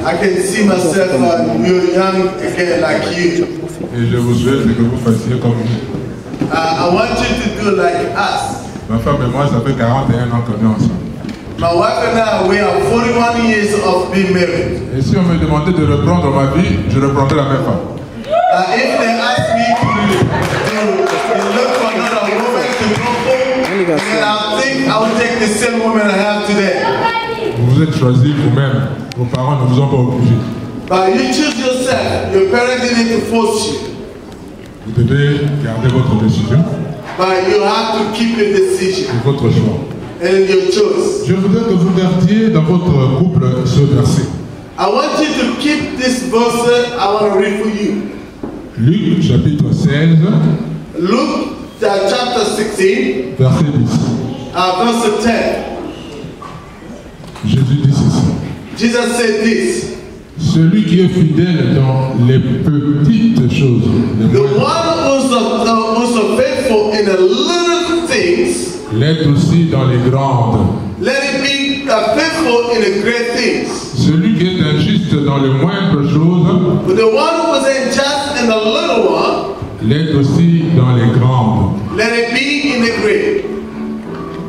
I can see myself you're young again like you. Et je vous souhaite que vous fassiez comme nous. I want you to do like us. Ma femme et moi, ça fait 41 ans qu'on est ensemble. My wife and I, we are 41 years of being married. Et si on me demandait de reprendre ma vie, je reprendrais la même femme. If they ask me to look for another woman to go for, then I think I will take the same woman I have today. Vous vous êtes choisi vous-même. Vos parents ne vous ont pas obligé. But you choose yourself. Your parents didn't force you. Vous devez garder votre décision. But you have to keep your decision. Et votre choix. And your choice. Je voudrais que vous gardiez dans votre couple ce verset. I want you to keep this verse. I want to read for you. Luc chapitre 16. Luke chapter 16. Verset 10. Verse 10. Jésus dit ceci. Jesus said this. Celui qui est fidèle dans les petites choses, the one who's faithful in the little things, l'est aussi dans les grandes. Let it be faithful in the great things. Celui qui est injuste dans les moindres choses, but the one who was unjust in the little one, l'est aussi dans les grandes. Let it be in the great.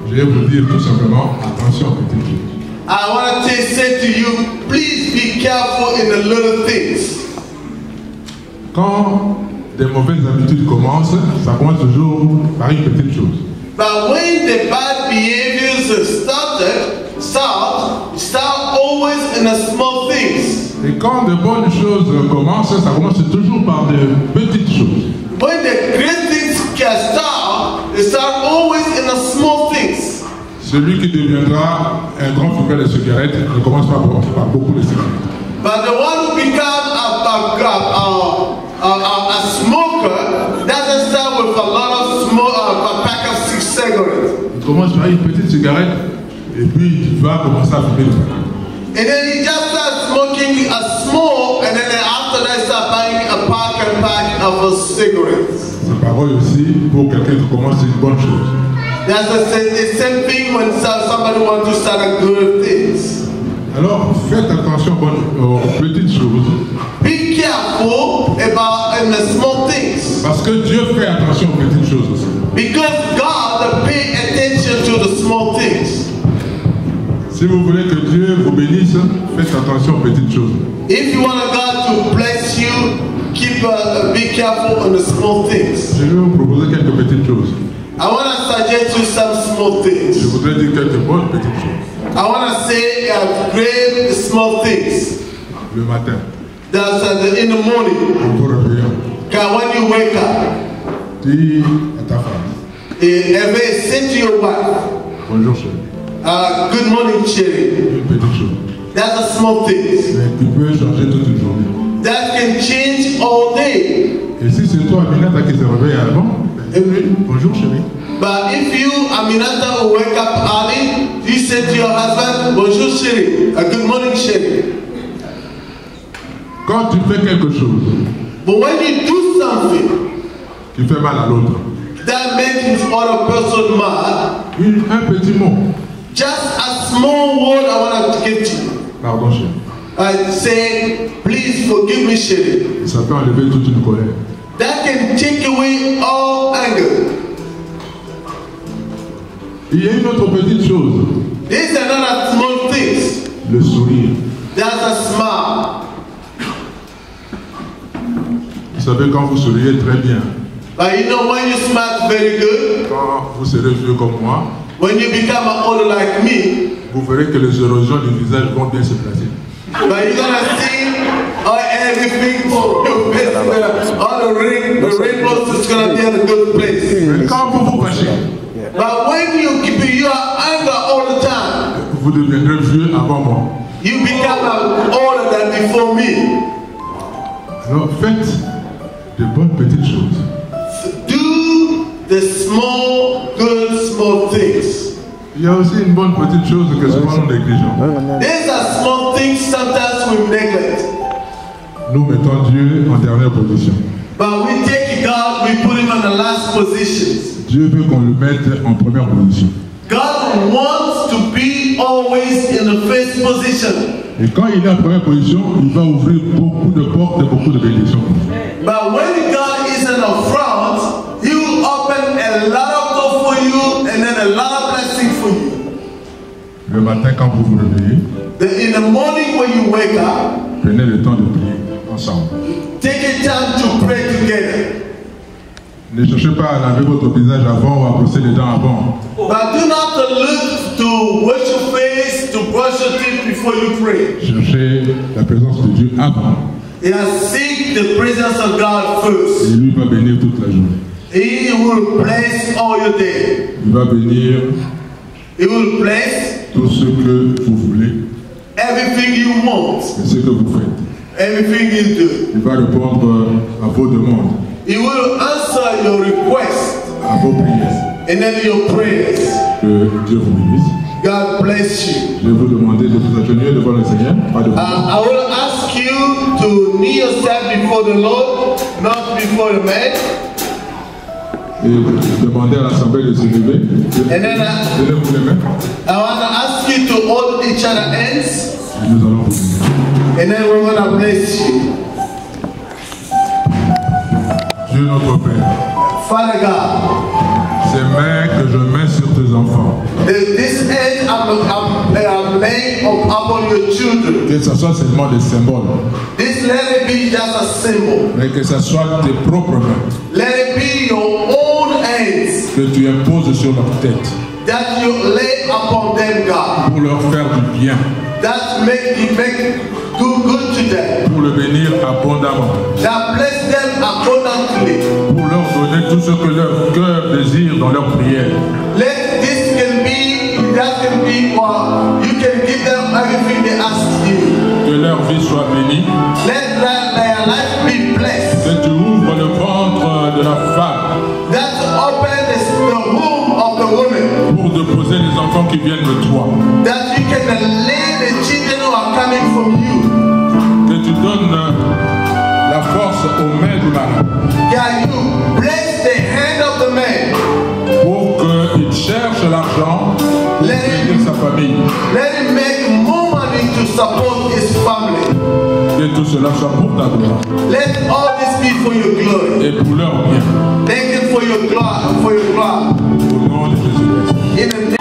Je vais vous dire tout simplement, attention aux petites choses. I want to say to you, please be careful in the little things. Quand des mauvaises habitudes commencent, ça commence toujours par une petite chose. But when the bad behaviors start always in the small things. Et quand de bonnes choses commencent, ça commence toujours par de petites choses. When the great things can start, they start always in the small things. Celui qui deviendra un grand fumeur de cigarettes ne commence pas par beaucoup de cigarettes. But the one who becomes a smoker doesn't start with a lot of smoke, a pack of cigarettes. Il commence par une petite cigarette et puis il va commencer à fumer le paquet. And then he just starts smoking a small, and then after that start buying a pack of cigarettes. C'est pareil aussi pour quelqu'un qui commence une bonne chose. That's the same thing when somebody wants to start a good things. Alors faites attention aux petites choses. Be careful about in the small things. Parce que Dieu fait attention aux petites choses aussi. Because God pay attention to the small things. Si vous voulez que Dieu vous bénisse, faites attention aux petites choses. If you want God to bless you, be careful on the small things. Je vais vous proposer quelques petites choses. I want to suggest you some small things. Je voudrais dire quelques bonnes petites choses. I want to say great small things. Le matin, That's in the morning. en vous réveillant, When you wake up, dis à ta femme, say to your wife, bonjour chérie. good morning, Cherry. Une petite chose. That's a small thing. Mais qui peut changer toute une journée. That can change all day. Et si c'est toi, Aminata, qui se réveille avant, bonjour chérie. But if you, Aminata, who wake up early, you say to your husband, bonjour, Cherry. Good morning, Cherry. Quand tu fais quelque chose, But when you do something qui fait mal à l'autre, that makes the other person mad, un petit mot, just a small word I want to give to you. pardon chérie, I say, please forgive me, Cherry. et ça peut enlever toute une colère. That can take away all anger. Il y a une autre petite chose, There's another small thing. le sourire. That's a smile. Vous savez, quand vous souriez très bien, But you know, when you smile very good, quand vous serez vieux comme moi, when you become older like me, vous verrez que les érosions du visage vont bien se placer. but you're gonna see everything for your face. All the rainbows is gonna be in a good place. Mais quand vous vous fâchez, But when you keep your anger all the time, vous deviendrez vieux avant moi. you become older than before me. Alors faites de bonnes petites choses. Do the small, good, small things. Il y a aussi une bonne petite chose que souvent nous négligeons. These are small things sometimes we neglect. Nous mettons Dieu en dernière position. But we take God, we put him on the last positions. Dieu veut qu'on le mette en première position. God wants to be always in the first position. Et quand il est en première position, il va ouvrir beaucoup de portes et beaucoup de bénédictions. But when God is in the front, he will open a lot of doors for you and then a lot of blessings for you. Le matin, quand vous vous réveillez, In the morning when you wake up, prenez le temps de prier ensemble. take a time to pray together. Ne cherchez pas à laver votre visage avant ou à brosser les dents avant. But do not look to wash your face, to brush your teeth before you pray. Cherchez la présence de Dieu avant. Seek the presence of God Et first. lui va bénir toute la journée. He will bless all your day. Il va bénir He will bless tout ce que vous voulez everything you want, et ce que vous faites. everything you do. Il va répondre à vos demandes, He will answer your requests à vos prières. and then your prayers. Que Dieu vous bénisse. God bless you. Je vais vous demander de vous agenouiller devant le Seigneur, pas devant moi. I will ask you to kneel yourself before the Lord, not before the man. Et demander à l'Assemblée de se lever. Donnez-vous les mains. I want to ask you to hold each other hands, Et nous allons vous bénir. and then we're going to bless you. Dieu notre Père, Father God, ces mains que je mets sur tes enfants, this hand I'm laying upon your children. que ce soit seulement des symboles, This let it be just a symbol. mais que ce soit tes propres mains Let it be your own hands que tu imposes sur leur tête that you lay upon them, God. pour leur faire du bien, That make good to them. pour le bénir abondamment, That bless them abundantly. pour leur donner tout ce que leur cœur désire dans leur prière. Let this can be, that can be, or you can give them everything they ask you. Que leur vie soit bénie, Let their life be blessed. que tu ouvres le ventre de la femme That open the womb of the woman. pour déposer les enfants qui viennent de toi. That you can lay the children who are coming from you. Que tu donnes la force aux mains du mari Can you bless the hand of the man? pour qu'il cherche l'argent pour Let aider him, sa famille. let him make more money to support his family. Que tout cela soit pour ta gloire Let all this be for your glory. et pour leur bien. Thank you for your glory, for your glory. Au nom de Jésus-Christ. In the name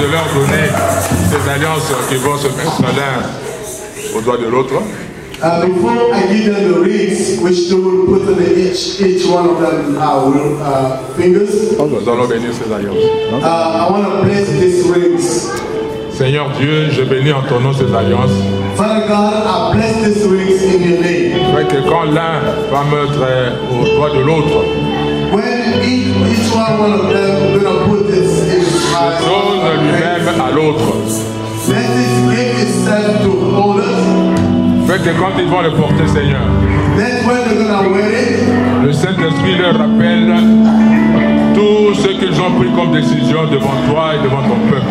de leur donner ces alliances qui vont se mettre l'un au doigt de l'autre. Before I give them the rings, which they will put on each one of them fingers, Nous allons bénir ces alliances. I want to bless these rings. Seigneur Dieu, je bénis en ton nom ces alliances. Father God, I bless these rings in your name. Fait que quand l'un va mettre au doigt de l'autre, When each one of them gonna put this in his heart, donne lui-même à l'autre. let this give itself to hold us. Fait que quand ils vont le porter, Seigneur, That's when they're gonna wear it. le Saint-Esprit leur rappelle tout ce qu'ils ont pris comme décision devant toi et devant ton peuple.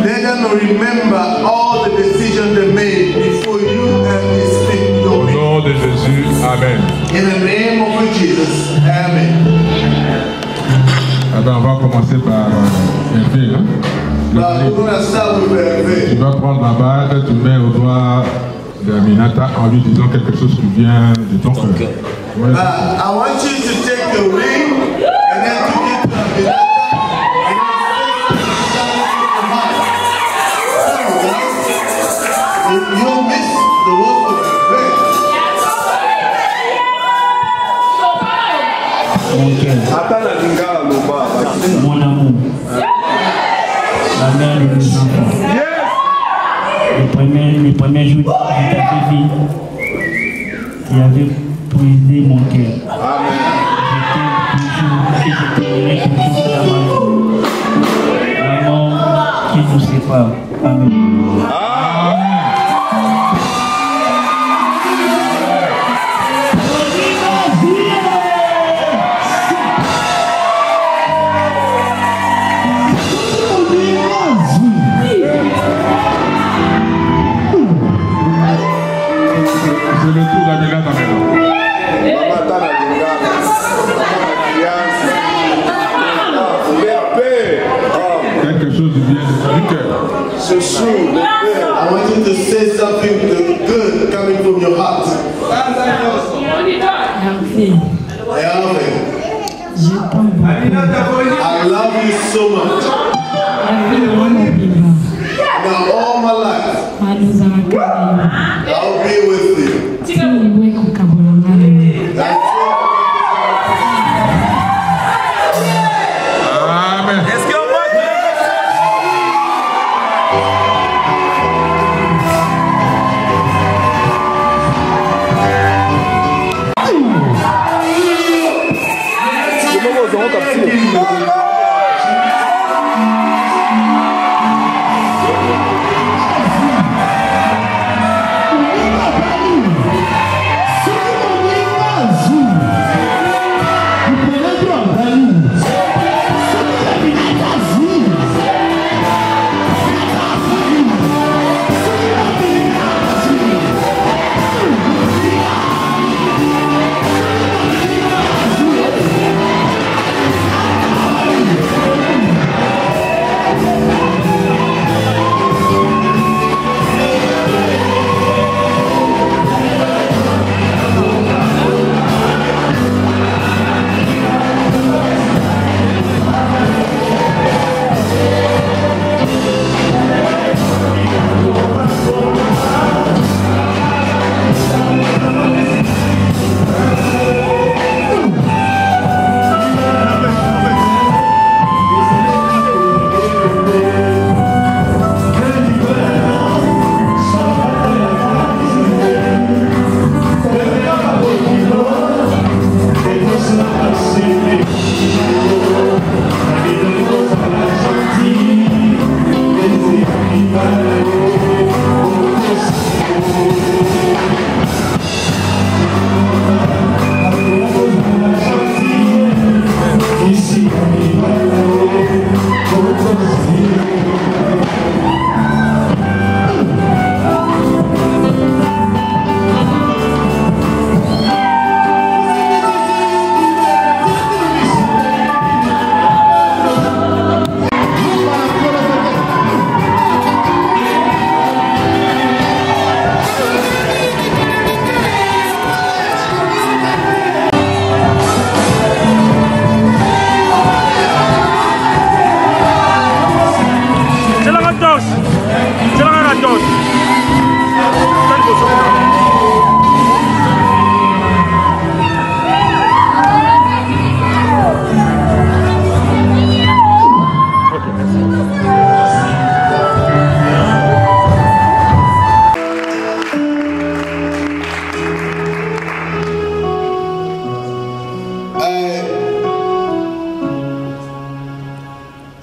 Let them remember all the decisions they made before you and speak your Au people. nom de Jésus, Amen. In the name of Jesus, Amen. Ah ben, on va commencer par Hervé. Hein? We're gonna start with Tu Hervé. vas prendre la bague, tu mets au doigt d'Aminata en lui disant quelque chose qui vient de ton cœur. Ouais. I want you to take the ring and then to give to Aminata and then you'll miss the work of Hervé. Mon cœur, mon amour, la mère de mes enfants. Les premiers jours de ta vie, tu avais brisé mon cœur. Je t'aimerai toujours dans ma vie. La mort qui nous sépare. Amen. C'est le tour d'Aminata maintenant. Quelque chose vient de ton cœur. I want you to say something good coming from your heart. Hervé, Hervé, je t'aime beaucoup. I love you so much. Hervé, mon vivant, Now all my life, manuzaraka I'll be with you. tiiwe kukabolangana. That's Amen.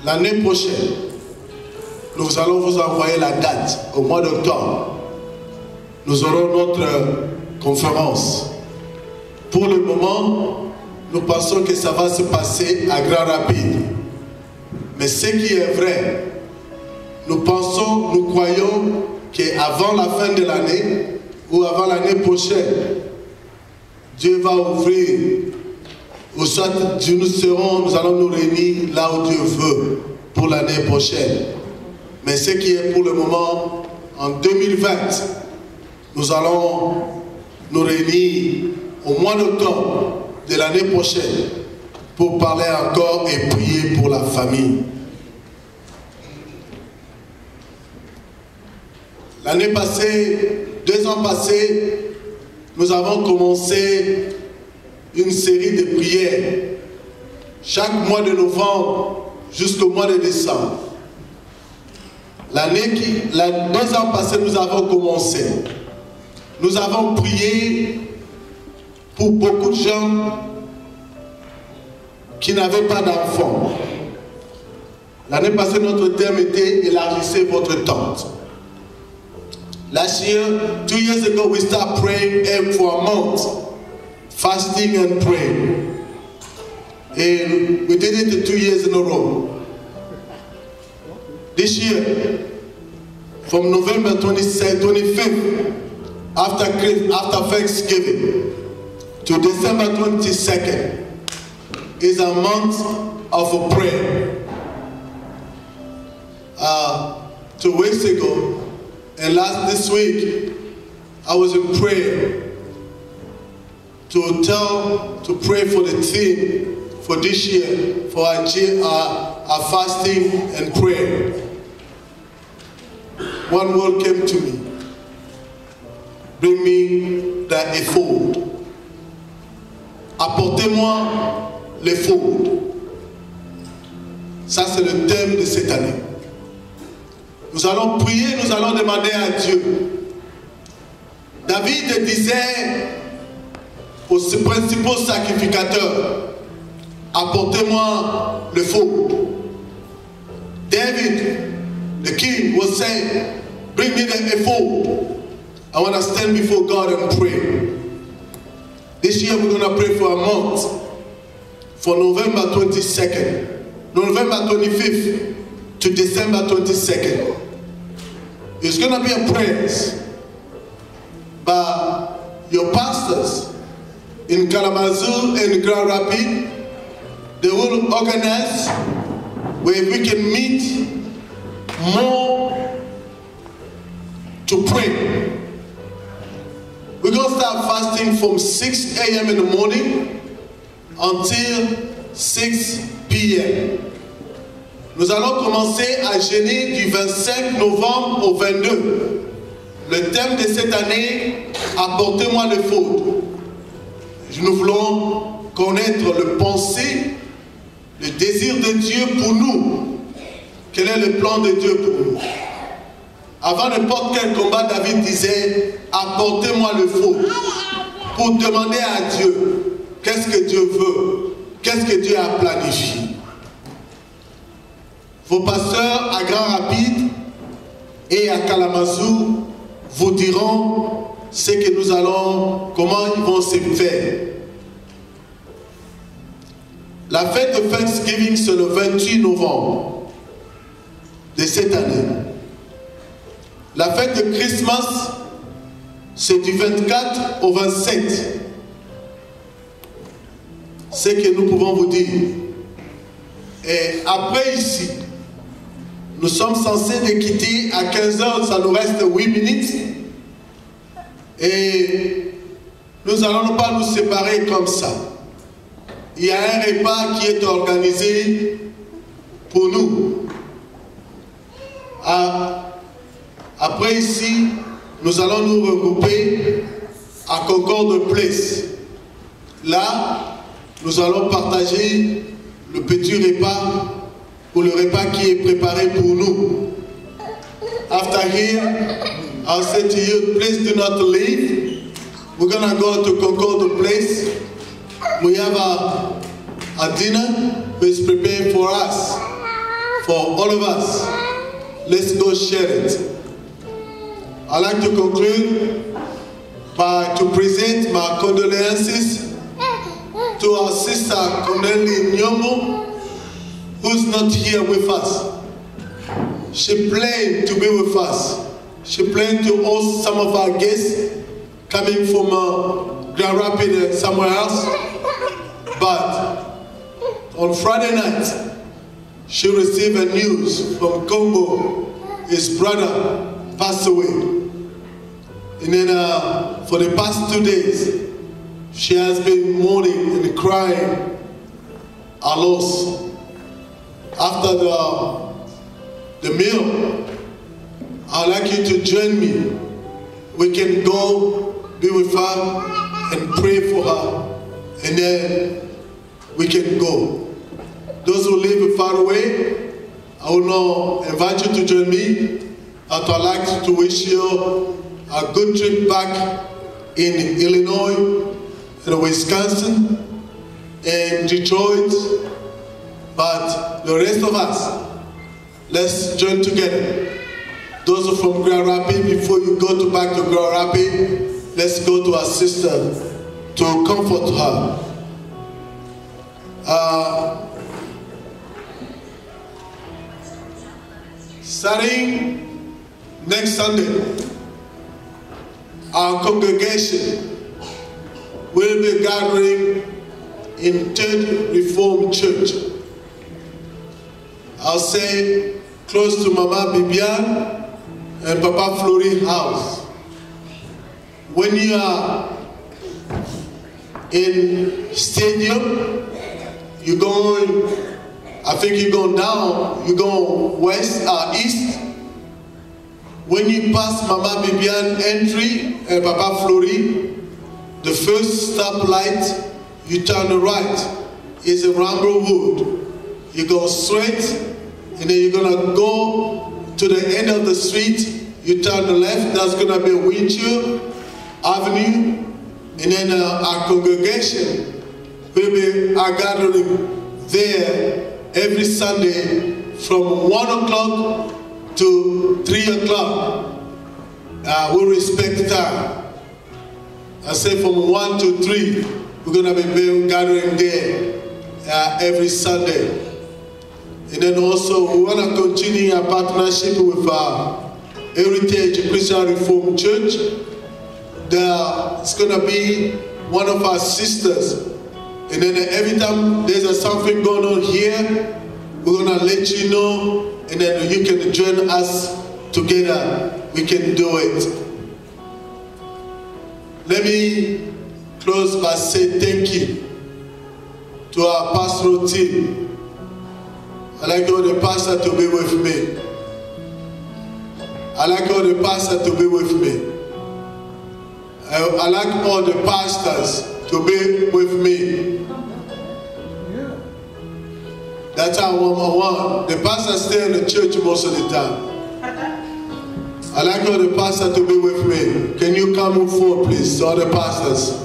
l'année prochaine, nous allons vous envoyer la date au mois d'octobre. Nous aurons notre conférence. Pour le moment, nous pensons que ça va se passer à Grand Rapide. Mais ce qui est vrai, nous pensons, nous croyons qu'avant la fin de l'année ou avant l'année prochaine, Dieu va ouvrir, ou soit nous allons nous réunir là où Dieu veut pour l'année prochaine. Mais ce qui est pour le moment, en 2020, nous allons nous réunir au mois d'octobre de l'année prochaine pour parler encore et prier pour la famille. L'année passée, 2 ans passés, nous avons commencé une série de prières chaque mois de novembre jusqu'au mois de décembre. 2 ans passés, nous avons commencé. Nous avons prié pour beaucoup de gens qui n'avaient pas d'enfants. L'année passée, notre thème était « Élargissez votre tente ». Last year, 2 years ago, we started praying for a month, fasting and praying. And we did it 2 years in a row. This year, from November 25th, after Thanksgiving, to December 22nd, is a month of prayer. 2 weeks ago, and this week, I was in prayer to pray for the team for this year, for our fasting and prayer. One word came to me. Bring me the ephod. Apportez-moi l'éphod. Ça, c'est le thème de cette année. Nous allons prier, nous allons demander à Dieu. David disait aux principaux sacrificateurs, apportez-moi l'éphod. David, the king, was saying, bring me the ephod. I want to stand before God and pray. This year we're going to pray for a month, for November 22nd, November 25th to December 22nd. It's going to be a prayer by your pastors in Kalamazoo and Grand Rapids. They will organize where we can meet more to pray. We're going to start fasting from 6 a.m. in the morning until 6 p.m. Nous allons commencer à jeûner du 25 novembre au 22. Le thème de cette année, apportez-moi l'éphod. Nous voulons connaître le pensée, le désir de Dieu pour nous. Quel est le plan de Dieu pour nous? Avant n'importe quel combat, David disait, apportez-moi l'éphod. Pour demander à Dieu, qu'est-ce que Dieu veut? Qu'est-ce que Dieu a planifié? Vos pasteurs à Grand Rapide et à Kalamazoo vous diront ce que nous allons, comment ils vont se faire. La fête de Thanksgiving, c'est le 28 novembre de cette année. La fête de Christmas, c'est du 24 au 27. C'est ce que nous pouvons vous dire. Et après ici, nous sommes censés de quitter à 15 h, ça nous reste 8 minutes. Et nous n'allons pas nous séparer comme ça. Il y a un repas qui est organisé pour nous. Après ici, nous allons nous regrouper à Concorde Place. Là, nous allons partager le petit repas ou le repas qui est préparé pour nous. After here, I'll say to you, please do not leave. We're going to go to Concorde Place. We have a dinner which is prepared for us. for all of us. Let's go share it. I'd like to conclude to present my condolences to our sister Cornelia Nyombo, who's not here with us. She planned to be with us. She planned to host some of our guests coming from Grand Rapids somewhere else. But on Friday night, she received a news from Congo. His brother passed away. And then for the past 2 days, she has been mourning and crying our loss. After the meal, I'd like you to join me. We can go be with her and pray for her, and then we can go. Those who live far away, I will now invite you to join me. I'd like to wish you a good trip back in Illinois, in Wisconsin, and Detroit. But the rest of us, let's join together. Those are from Grand Rapids, before you go back to Grand Rapids, let's go to our sister to comfort her. Starting next Sunday, our congregation will be gathering in Third Reformed Church. I'll say close to Mama Bibian and Papa Flori house. When you are in stadium, you're going, I think you're going down, you're going west or east. When you pass Mama Bibian entry and Papa Flori, the first stoplight, you turn right, is a Ramble Wood. You go straight, and then you're gonna go to the end of the street, you turn the left, that's gonna be Winchell Avenue, and then our congregation will be gathering there every Sunday from 1 o'clock to 3 o'clock. We respect time. I say from 1 to 3, we're gonna be gathering there every Sunday. And then also we wanna continue our partnership with our Heritage Christian Reformed Church. It's gonna be one of our sisters. And then every time there's something going on here, we're gonna let you know, and then you can join us together. We can do it. Let me close by saying thank you to our pastoral team. I'd like all the pastor to be with me. I'd like all the pastor to be with me. I'd like all the pastors to be with me. That's how I want. The pastor stay in the church most of the time. I'd like all the pastors to be with me. Can you come forward, please, all the pastors?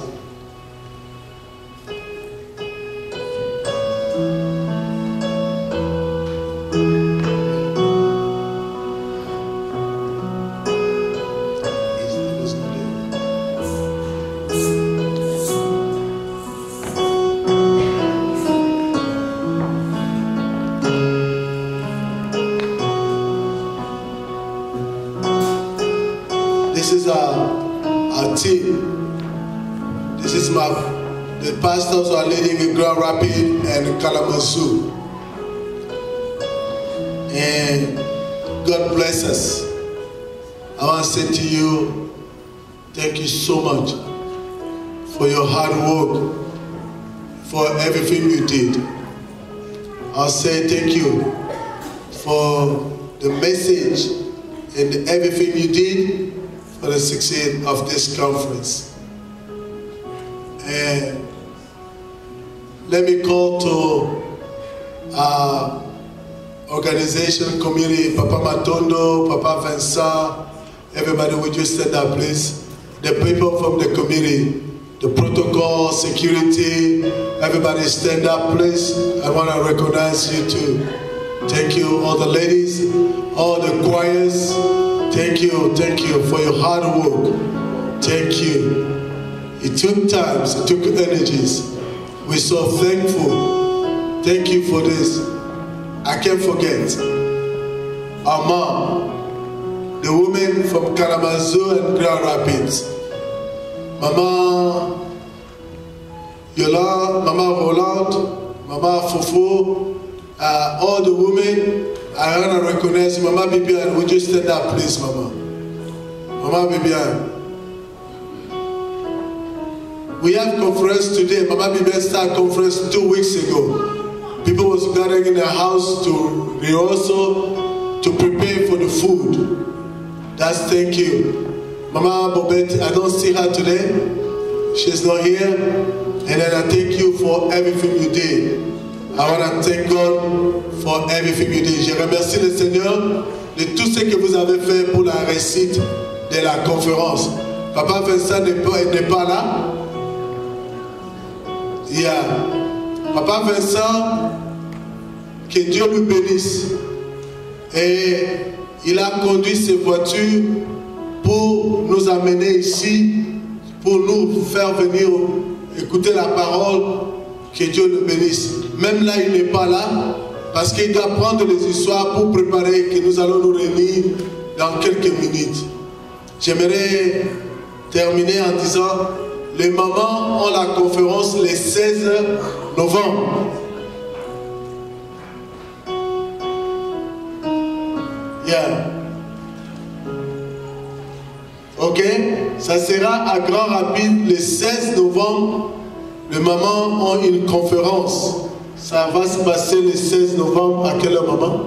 This is our team. This is the pastors who are leading in Grand Rapids and Kalamazoo. And God bless us. I want to say to you, thank you so much for your hard work, for everything you did. I'll say thank you for the message and everything you did for the success of this conference. And let me call to our organization, community, Papa Matondo, Papa Vincent, everybody, would you stand up, please? The people from the community, the protocol, security, everybody stand up, please. I want to recognize you too. Thank you, all the ladies, all the choirs. Thank you for your hard work. Thank you. It took times, it took energies. We're so thankful. Thank you for this. I can't forget our mom, the woman from Kalamazoo and Grand Rapids. Mama Yola, Mama Roland, Mama Fofo, all the women, I want to recognize Mama Bibian. Would you stand up, please, Mama? Mama Bibian. We have conference today. Mama Bibian started conference 2 weeks ago. People was gathering in the house to rehearsal, to prepare for the food. That's thank you. Mama Bobette, I don't see her today. She's not here. And then I thank you for everything you did. I want to thank God for everything you did. Je remercie le Seigneur de tout ce que vous avez fait pour la réussite de la conférence. Papa Vincent n'est pas là. Yeah. Papa Vincent, que Dieu lui bénisse. Et il a conduit ses voitures pour nous amener ici, pour nous faire venir écouter la parole. Que Dieu le bénisse. Même là, il n'est pas là, parce qu'il doit prendre les histoires pour préparer que nous allons nous réunir dans quelques minutes. J'aimerais terminer en disant, les mamans ont la conférence le 16 novembre. Yeah. Ok, ça sera à Grand Rapide le 16 novembre. Les mamans ont une conférence. Ça va se passer le 16 novembre. À quelle heure, maman?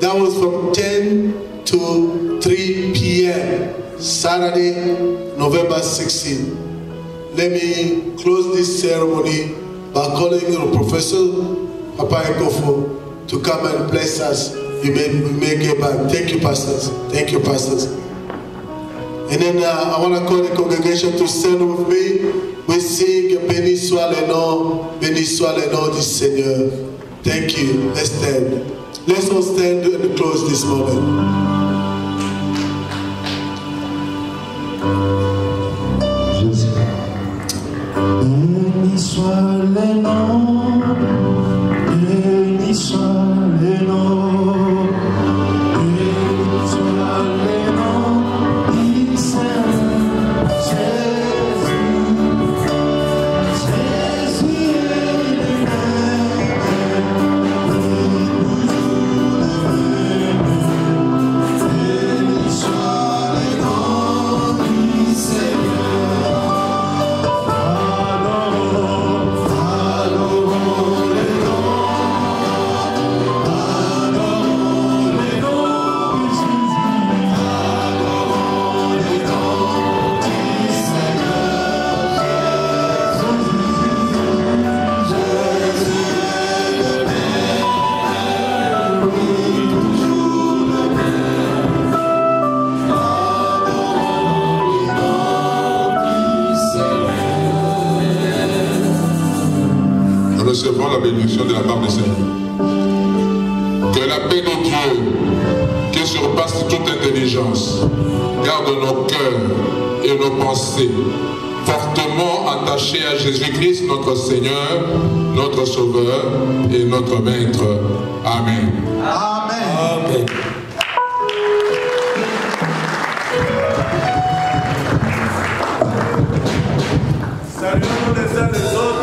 That was from 10 to 3 p.m. Saturday, November 16. Let me close this ceremony by calling the Professor Papa Ekofo to come and bless us. We may get back. Thank you, pastors. Thank you, pastors. And then I want to call the congregation to stand with me. We sing, béni soit le nom du Seigneur. Thank you. Let's stand. Let's all stand and close this moment. Béni soit le nom, béni soit le nom, béni soit le nom du Seigneur. Jésus est le béni soit le nom du Seigneur. Recevons la bénédiction de la part du Seigneur. Que la paix de Dieu, qui surpasse toute intelligence, garde nos cœurs et nos pensées fortement attachés à Jésus-Christ, notre Seigneur, notre Sauveur et notre Maître. Amen. Amen. Amen. Saluons les uns les autres.